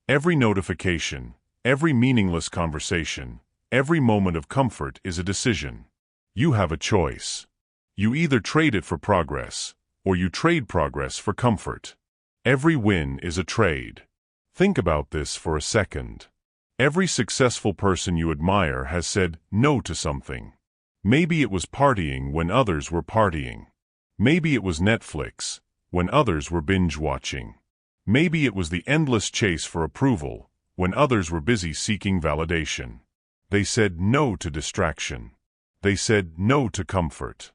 Every notification, every meaningless conversation, every moment of comfort is a decision. You have a choice. You either trade it for progress, or you trade progress for comfort. Every win is a trade. Think about this for a second. Every successful person you admire has said no to something. Maybe it was partying when others were partying. Maybe it was Netflix, when others were binge-watching. Maybe it was the endless chase for approval, when others were busy seeking validation. They said no to distraction. They said no to comfort.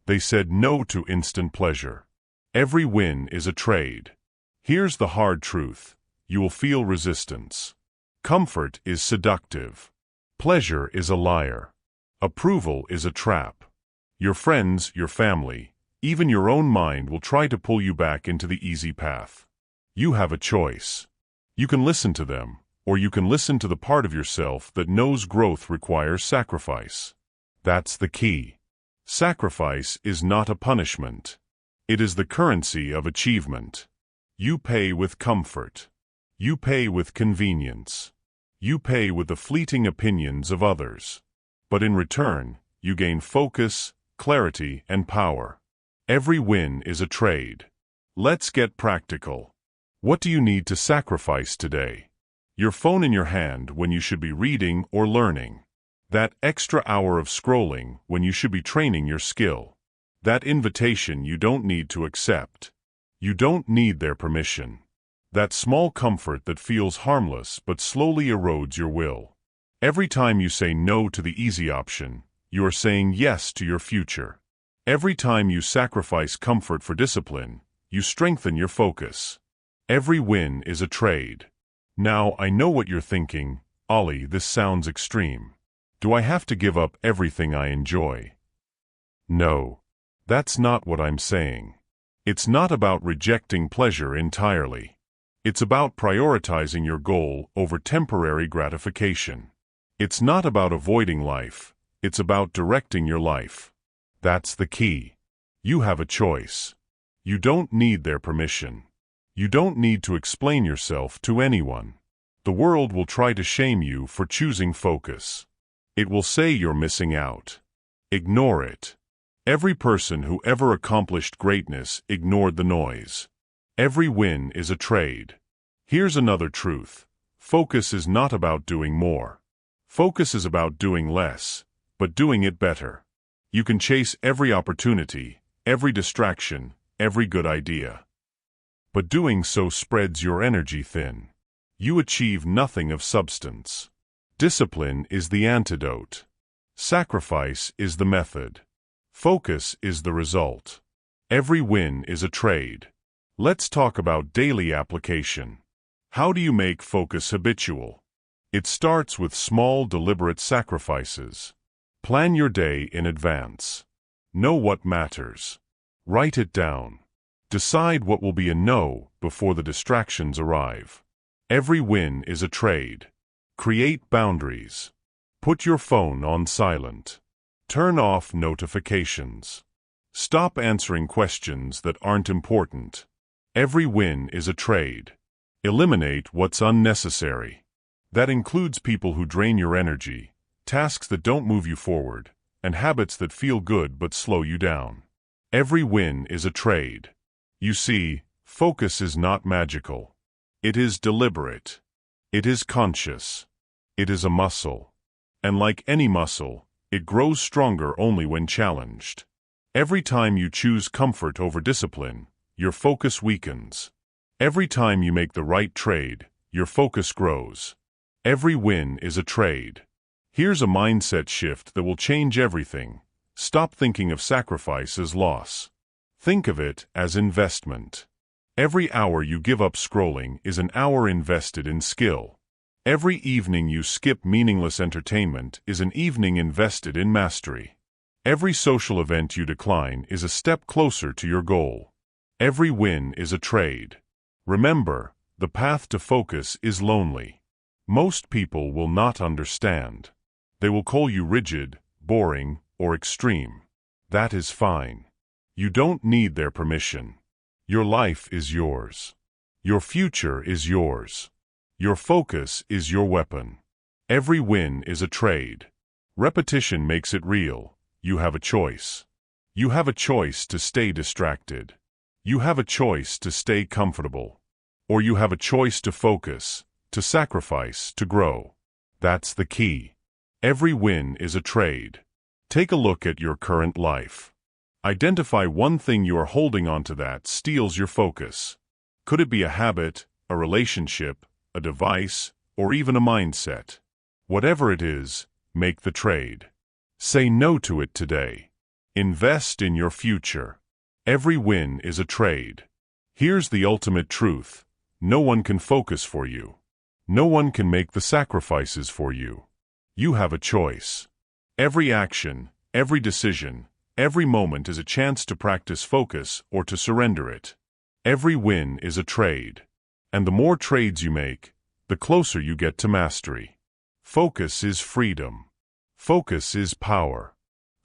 They said no to instant pleasure. Every win is a trade. Here's the hard truth. You will feel resistance. Comfort is seductive. Pleasure is a liar. Approval is a trap. Your friends, your family, even your own mind will try to pull you back into the easy path. You have a choice. You can listen to them, or you can listen to the part of yourself that knows growth requires sacrifice. That's the key. Sacrifice is not a punishment. It is the currency of achievement. You pay with comfort. You pay with convenience. You pay with the fleeting opinions of others. But in return, you gain focus, clarity, and power. Every win is a trade. Let's get practical. What do you need to sacrifice today? Your phone in your hand when you should be reading or learning. That extra hour of scrolling when you should be training your skill. That invitation you don't need to accept. You don't need their permission. That small comfort that feels harmless but slowly erodes your will. Every time you say no to the easy option, you are saying yes to your future. Every time you sacrifice comfort for discipline, you strengthen your focus. Every win is a trade. Now I know what you're thinking, Ollie, this sounds extreme. Do I have to give up everything I enjoy? No. That's not what I'm saying. It's not about rejecting pleasure entirely. It's about prioritizing your goal over temporary gratification. It's not about avoiding life. It's about directing your life. That's the key. You have a choice. You don't need their permission. You don't need to explain yourself to anyone. The world will try to shame you for choosing focus. It will say you're missing out. Ignore it. Every person who ever accomplished greatness ignored the noise. Every win is a trade. Here's another truth. Focus is not about doing more. Focus is about doing less, but doing it better. You can chase every opportunity, every distraction, every good idea. But doing so spreads your energy thin. You achieve nothing of substance. Discipline is the antidote. Sacrifice is the method. Focus is the result. Every win is a trade. Let's talk about daily application. How do you make focus habitual? It starts with small, deliberate sacrifices. Plan your day in advance. Know what matters. Write it down. Decide what will be a no before the distractions arrive. Every win is a trade. Create boundaries. Put your phone on silent. Turn off notifications. Stop answering questions that aren't important. Every win is a trade. Eliminate what's unnecessary. That includes people who drain your energy, tasks that don't move you forward, and habits that feel good but slow you down. Every win is a trade. You see, focus is not magical. It is deliberate. It is conscious. It is a muscle. And like any muscle, it grows stronger only when challenged. Every time you choose comfort over discipline, your focus weakens. Every time you make the right trade, your focus grows. Every win is a trade. Here's a mindset shift that will change everything. Stop thinking of sacrifice as loss. Think of it as investment. Every hour you give up scrolling is an hour invested in skill. Every evening you skip meaningless entertainment is an evening invested in mastery. Every social event you decline is a step closer to your goal. Every win is a trade. Remember, the path to focus is lonely. Most people will not understand. They will call you rigid, boring, or extreme. That is fine. You don't need their permission. Your life is yours. Your future is yours. Your focus is your weapon. Every win is a trade. Repetition makes it real. You have a choice. You have a choice to stay distracted. You have a choice to stay comfortable. Or you have a choice to focus, to sacrifice, to grow. That's the key. Every win is a trade. Take a look at your current life. Identify one thing you are holding onto that steals your focus. Could it be a habit, a relationship, a device, or even a mindset? Whatever it is, make the trade. Say no to it today. Invest in your future. Every win is a trade. Here's the ultimate truth. No one can focus for you. No one can make the sacrifices for you. You have a choice. Every action, every decision, every moment is a chance to practice focus or to surrender it. Every win is a trade. And the more trades you make, the closer you get to mastery. Focus is freedom. Focus is power.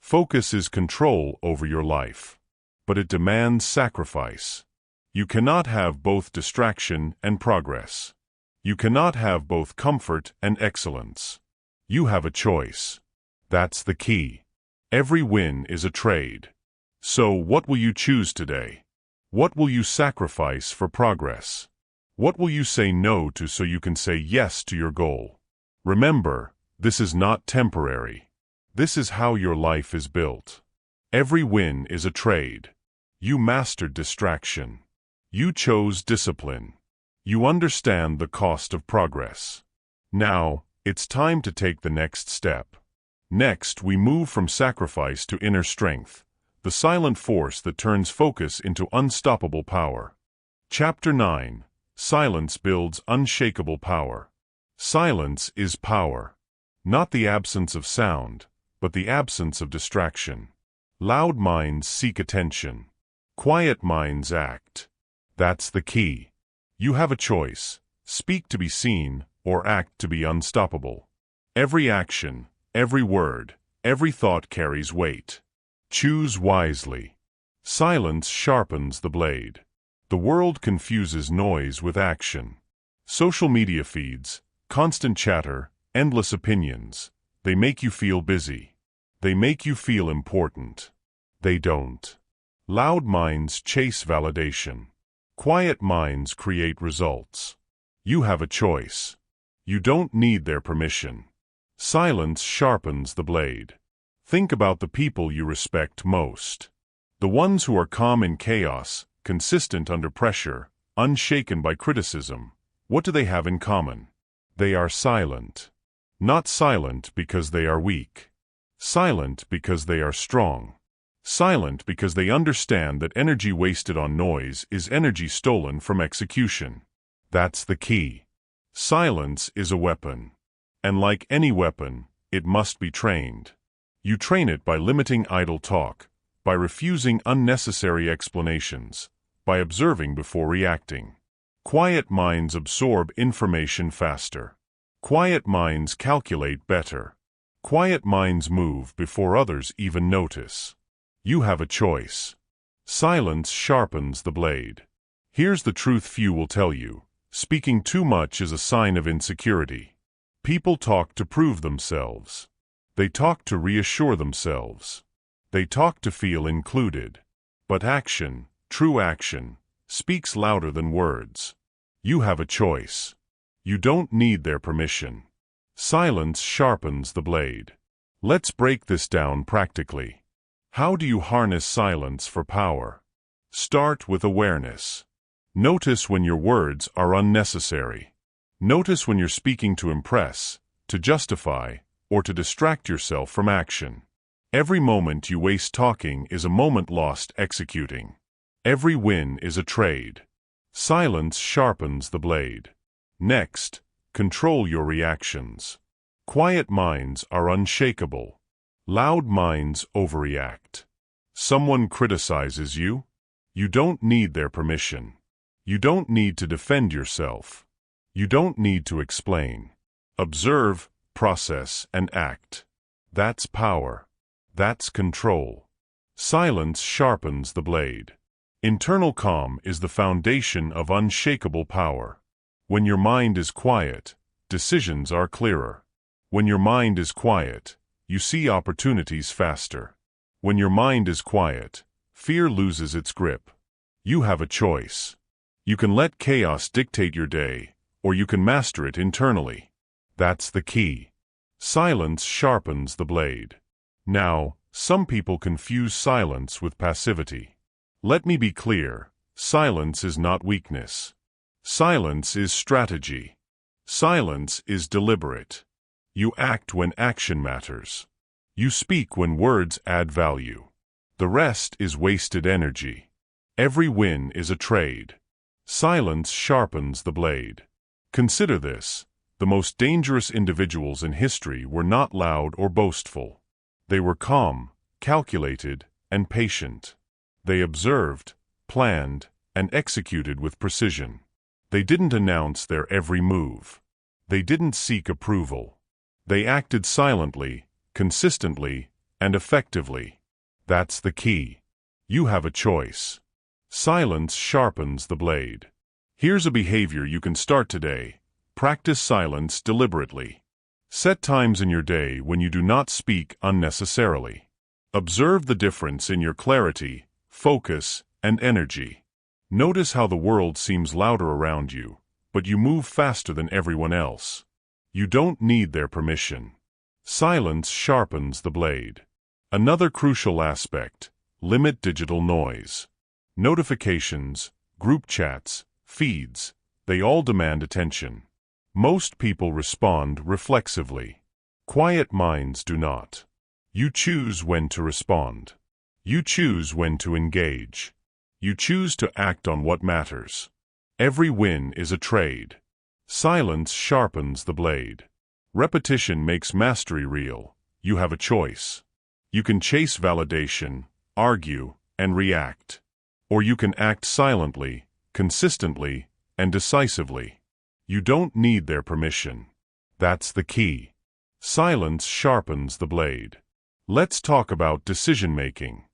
Focus is control over your life. But it demands sacrifice. You cannot have both distraction and progress. You cannot have both comfort and excellence. You have a choice. That's the key. Every win is a trade. So what will you choose today? What will you sacrifice for progress? What will you say no to so you can say yes to your goal? Remember, this is not temporary. This is how your life is built. Every win is a trade. You mastered distraction. You chose discipline. You understand the cost of progress. Now, it's time to take the next step. Next, we move from sacrifice to inner strength, the silent force that turns focus into unstoppable power. Chapter 9. Silence builds unshakable power. Silence is power. Not the absence of sound, but the absence of distraction. Loud minds seek attention. Quiet minds act. That's the key. You have a choice. Speak to be seen, or act to be unstoppable. Every action, every word, every thought carries weight. Choose wisely. Silence sharpens the blade. The world confuses noise with action. Social media feeds, constant chatter, endless opinions. They make you feel busy. They make you feel important. They don't. Loud minds chase validation. Quiet minds create results. You have a choice. You don't need their permission. Silence sharpens the blade. Think about the people you respect most. The ones who are calm in chaos, consistent under pressure, unshaken by criticism. What do they have in common? They are silent. Not silent because they are weak. Silent because they are strong. Silent because they understand that energy wasted on noise is energy stolen from execution. That's the key. Silence is a weapon. And like any weapon, it must be trained. You train it by limiting idle talk, by refusing unnecessary explanations, by observing before reacting. Quiet minds absorb information faster. Quiet minds calculate better. Quiet minds move before others even notice. You have a choice. Silence sharpens the blade. Here's the truth few will tell you. Speaking too much is a sign of insecurity. People talk to prove themselves. They talk to reassure themselves. They talk to feel included. But action, true action, speaks louder than words. You have a choice. You don't need their permission. Silence sharpens the blade. Let's break this down practically. How do you harness silence for power? Start with awareness. Notice when your words are unnecessary. Notice when you're speaking to impress, to justify, or to distract yourself from action. Every moment you waste talking is a moment lost executing. Every win is a trade. Silence sharpens the blade. Next, control your reactions. Quiet minds are unshakable. Loud minds overreact. Someone criticizes you? You don't need their permission. You don't need to defend yourself. You don't need to explain. Observe, process, and act. That's power. That's control. Silence sharpens the blade. Internal calm is the foundation of unshakable power. When your mind is quiet, decisions are clearer. When your mind is quiet, you see opportunities faster. When your mind is quiet, fear loses its grip. You have a choice. You can let chaos dictate your day, or you can master it internally. That's the key. Silence sharpens the blade. Now, some people confuse silence with passivity. Let me be clear, silence is not weakness. Silence is strategy. Silence is deliberate. You act when action matters. You speak when words add value. The rest is wasted energy. Every win is a trade. Silence sharpens the blade. Consider this. The most dangerous individuals in history were not loud or boastful. They were calm, calculated, and patient. They observed, planned, and executed with precision. They didn't announce their every move. They didn't seek approval. They acted silently, consistently, and effectively. That's the key. You have a choice. Silence sharpens the blade. Here's a behavior you can start today. Practice silence deliberately. Set times in your day when you do not speak unnecessarily. Observe the difference in your clarity, focus, and energy. Notice how the world seems louder around you, but you move faster than everyone else. You don't need their permission. Silence sharpens the blade. Another crucial aspect: limit digital noise. Notifications, group chats, feeds, they all demand attention. Most people respond reflexively. Quiet minds do not. You choose when to respond. You choose when to engage. You choose to act on what matters. Every win is a trade. Silence sharpens the blade. Repetition makes mastery real. You have a choice. You can chase validation, argue, and react. Or you can act silently, consistently, and decisively. You don't need their permission. That's the key. Silence sharpens the blade. Let's talk about decision-making.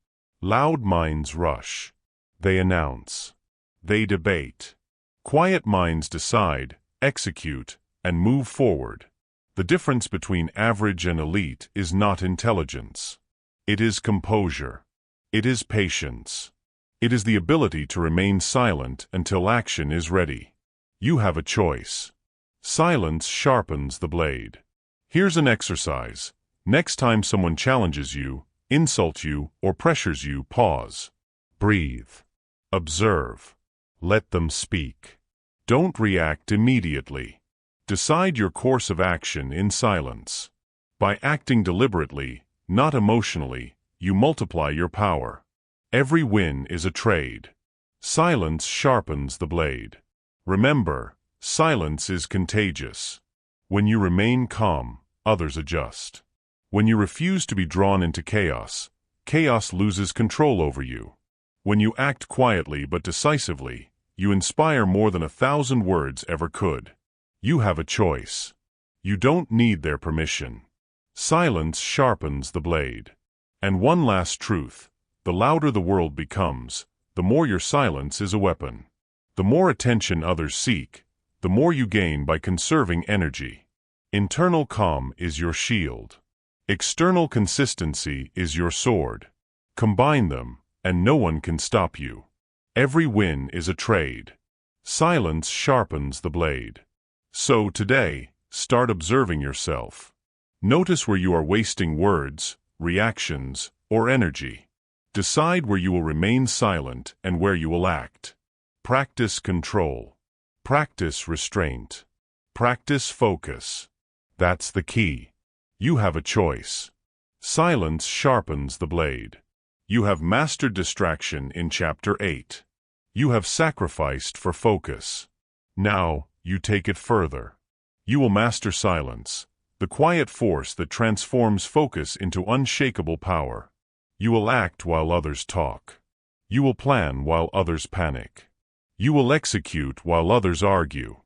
Loud minds rush. They announce. They debate. Quiet minds decide, execute, and move forward. The difference between average and elite is not intelligence. It is composure. It is patience. It is the ability to remain silent until action is ready. You have a choice. Silence sharpens the blade. Here's an exercise. Next time someone challenges you, insults you, or pressures you, pause. Breathe. Observe. Let them speak. Don't react immediately. Decide your course of action in silence. By acting deliberately, not emotionally, you multiply your power. Every win is a trade. Silence sharpens the blade. Remember, silence is contagious. When you remain calm, others adjust. When you refuse to be drawn into chaos, chaos loses control over you. When you act quietly but decisively, you inspire more than 1,000 words ever could. You have a choice. You don't need their permission. Silence sharpens the blade. And one last truth: the louder the world becomes, the more your silence is a weapon. The more attention others seek, the more you gain by conserving energy. Internal calm is your shield. External consistency is your sword. Combine them, and no one can stop you. Every win is a trade. Silence sharpens the blade. So today, start observing yourself. Notice where you are wasting words, reactions, or energy. Decide where you will remain silent and where you will act. Practice control. Practice restraint. Practice focus. That's the key. You have a choice. Silence sharpens the blade. You have mastered distraction in Chapter 8. You have sacrificed for focus. Now, you take it further. You will master silence, the quiet force that transforms focus into unshakable power. You will act while others talk. You will plan while others panic. You will execute while others argue.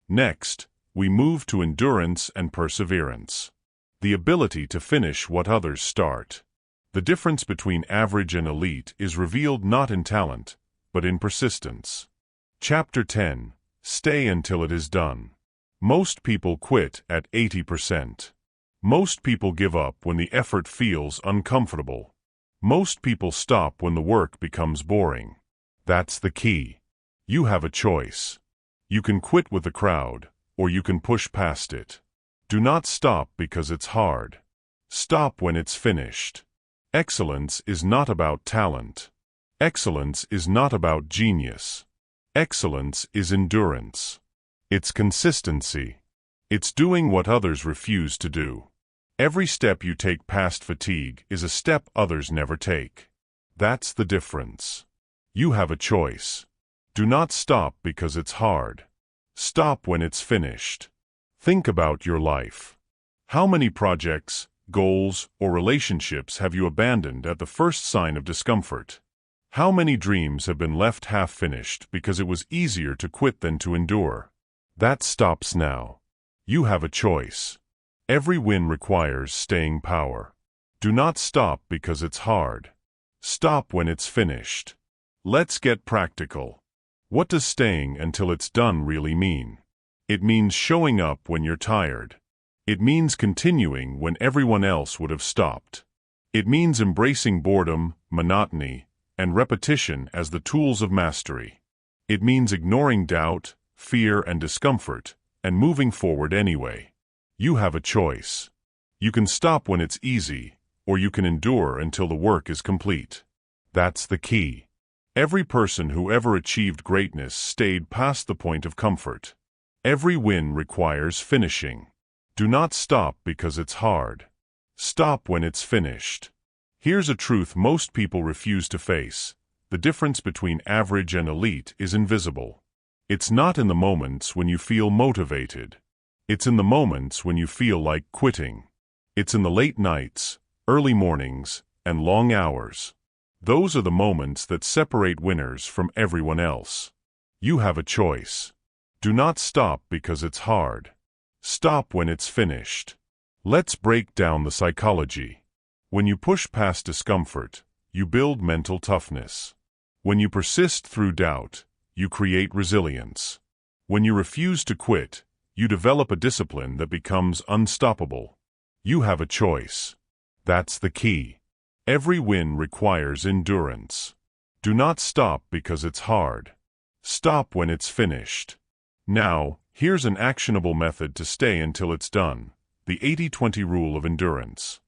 Next, we move to endurance and perseverance. The ability to finish what others start. The difference between average and elite is revealed not in talent, but in persistence. Chapter 10. Stay until it is done. Most people quit at 80%. Most people give up when the effort feels uncomfortable. Most people stop when the work becomes boring. That's the key. You have a choice. You can quit with the crowd, or you can push past it. Do not stop because it's hard. Stop when it's finished. Excellence is not about talent. Excellence is not about genius. Excellence is endurance. It's consistency. It's doing what others refuse to do. Every step you take past fatigue is a step others never take. That's the difference. You have a choice. Do not stop because it's hard. Stop when it's finished. Think about your life. How many projects, goals, or relationships have you abandoned at the first sign of discomfort? How many dreams have been left half-finished because it was easier to quit than to endure? That stops now. You have a choice. Every win requires staying power. Do not stop because it's hard. Stop when it's finished. Let's get practical. What does staying until it's done really mean? It means showing up when you're tired. It means continuing when everyone else would have stopped. It means embracing boredom, monotony, and repetition as the tools of mastery. It means ignoring doubt, fear, and discomfort, and moving forward anyway. You have a choice. You can stop when it's easy, or you can endure until the work is complete. That's the key. Every person who ever achieved greatness stayed past the point of comfort. Every win requires finishing. Do not stop because it's hard. Stop when it's finished. Here's a truth most people refuse to face. The difference between average and elite is invisible. It's not in the moments when you feel motivated. It's in the moments when you feel like quitting. It's in the late nights, early mornings, and long hours. Those are the moments that separate winners from everyone else. You have a choice. Do not stop because it's hard. Stop when it's finished. Let's break down the psychology. When you push past discomfort, you build mental toughness. When you persist through doubt, you create resilience. When you refuse to quit, you develop a discipline that becomes unstoppable. You have a choice. That's the key. Every win requires endurance. Do not stop because it's hard. Stop when it's finished. Now, here's an actionable method to stay until it's done. The 80-20 rule of endurance.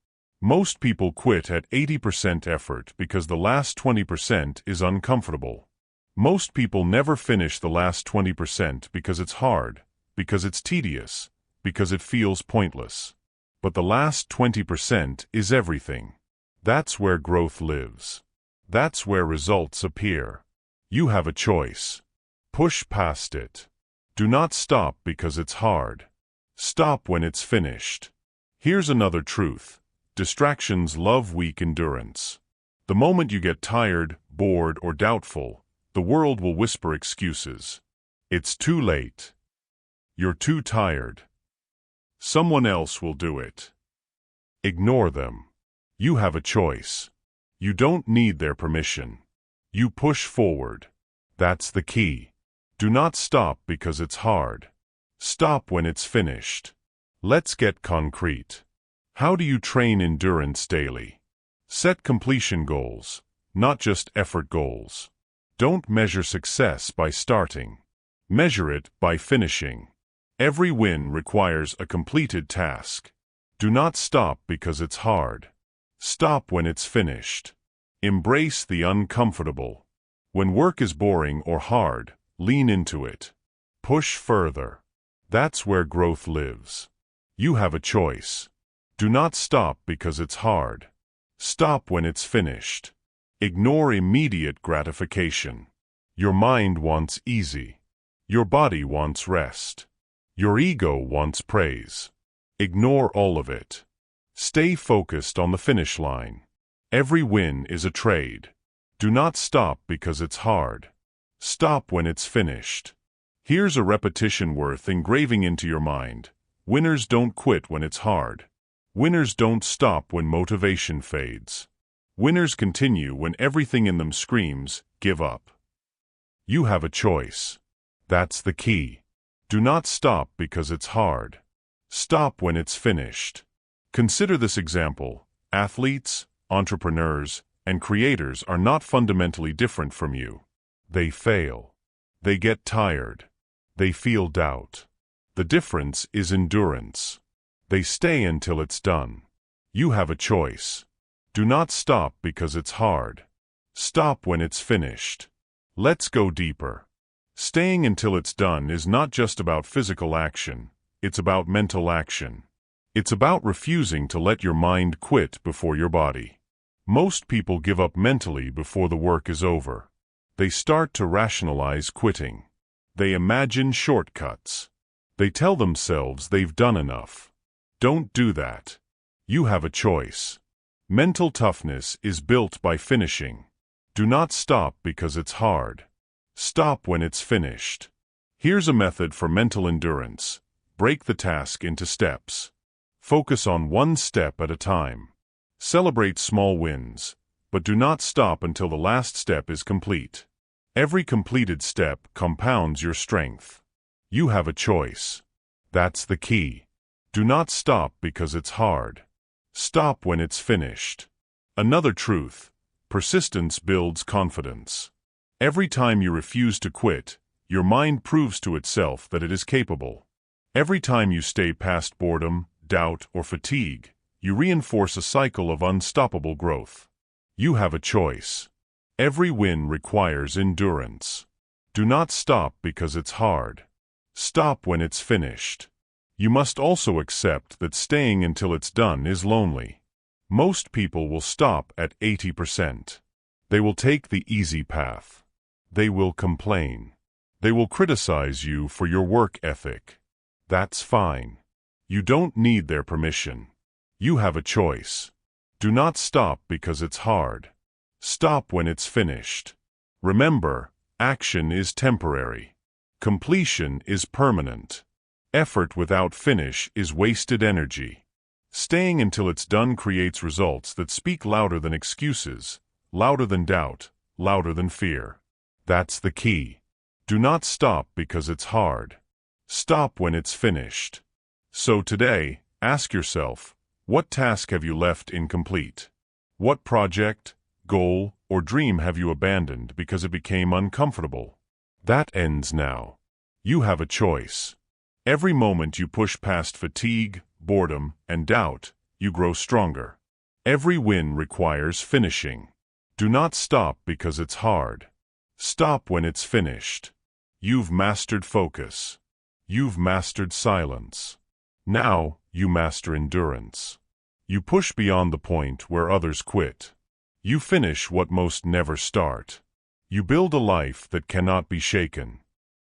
Most people quit at 80% effort because the last 20% is uncomfortable. Most people never finish the last 20% because it's hard, because it's tedious, because it feels pointless. But the last 20% is everything. That's where growth lives. That's where results appear. You have a choice. Push past it. Do not stop because it's hard. Stop when it's finished. Here's another truth. Distractions love weak endurance. The moment you get tired, bored, or doubtful, the world will whisper excuses. It's too late. You're too tired. Someone else will do it. Ignore them. You have a choice. You don't need their permission. You push forward. That's the key. Do not stop because it's hard. Stop when it's finished. Let's get concrete. How do you train endurance daily? Set completion goals, not just effort goals. Don't measure success by starting. Measure it by finishing. Every win requires a completed task. Do not stop because it's hard. Stop when it's finished. Embrace the uncomfortable. When work is boring or hard, lean into it. Push further. That's where growth lives. You have a choice. Do not stop because it's hard. Stop when it's finished. Ignore immediate gratification. Your mind wants easy. Your body wants rest. Your ego wants praise. Ignore all of it. Stay focused on the finish line. Every win is a trade. Do not stop because it's hard. Stop when it's finished. Here's a repetition worth engraving into your mind. Winners don't quit when it's hard. Winners don't stop when motivation fades. Winners continue when everything in them screams, give up. You have a choice. That's the key. Do not stop because it's hard. Stop when it's finished. Consider this example. Athletes, entrepreneurs, and creators are not fundamentally different from you. They fail. They get tired. They feel doubt. The difference is endurance. They stay until it's done. You have a choice. Do not stop because it's hard. Stop when it's finished. Let's go deeper. Staying until it's done is not just about physical action. It's about mental action. It's about refusing to let your mind quit before your body. Most people give up mentally before the work is over. They start to rationalize quitting. They imagine shortcuts. They tell themselves they've done enough. Don't do that. You have a choice. Mental toughness is built by finishing. Do not stop because it's hard. Stop when it's finished. Here's a method for mental endurance. Break the task into steps. Focus on one step at a time. Celebrate small wins, but do not stop until the last step is complete. Every completed step compounds your strength. You have a choice. That's the key. Do not stop because it's hard. Stop when it's finished. Another truth: persistence builds confidence. Every time you refuse to quit, your mind proves to itself that it is capable. Every time you stay past boredom, doubt, or fatigue, you reinforce a cycle of unstoppable growth. You have a choice. Every win requires endurance. Do not stop because it's hard. Stop when it's finished. You must also accept that staying until it's done is lonely. Most people will stop at 80%. They will take the easy path. They will complain. They will criticize you for your work ethic. That's fine. You don't need their permission. You have a choice. Do not stop because it's hard. Stop when it's finished. Remember, action is temporary. Completion is permanent. Effort without finish is wasted energy. Staying until it's done creates results that speak louder than excuses, louder than doubt, louder than fear. That's the key. Do not stop because it's hard. Stop when it's finished. So today, ask yourself, what task have you left incomplete? What project, goal, or dream have you abandoned because it became uncomfortable? That ends now. You have a choice. Every moment you push past fatigue, boredom, and doubt, you grow stronger. Every win requires finishing. Do not stop because it's hard. Stop when it's finished. You've mastered focus. You've mastered silence. Now, you master endurance. You push beyond the point where others quit. You finish what most never start. You build a life that cannot be shaken.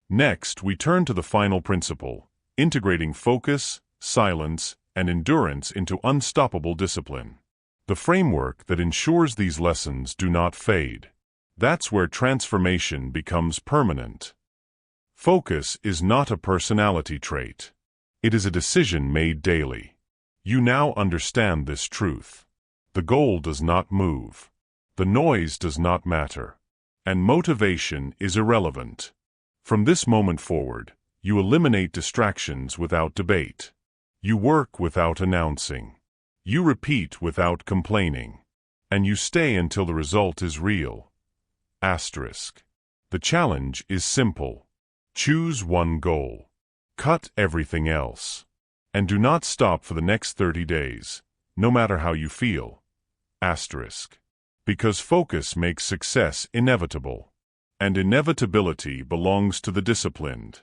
Next, we turn to the final principle: integrating focus, silence, and endurance into unstoppable discipline. The framework that ensures these lessons do not fade. That's where transformation becomes permanent. Focus is not a personality trait. It is a decision made daily. You now understand this truth. The goal does not move. The noise does not matter. And motivation is irrelevant. From this moment forward, you eliminate distractions without debate. You work without announcing. You repeat without complaining. And you stay until the result is real. Asterisk. The challenge is simple. Choose one goal. Cut everything else. And do not stop for the next 30 days, no matter how you feel. Asterisk. Because focus makes success inevitable. And inevitability belongs to the disciplined.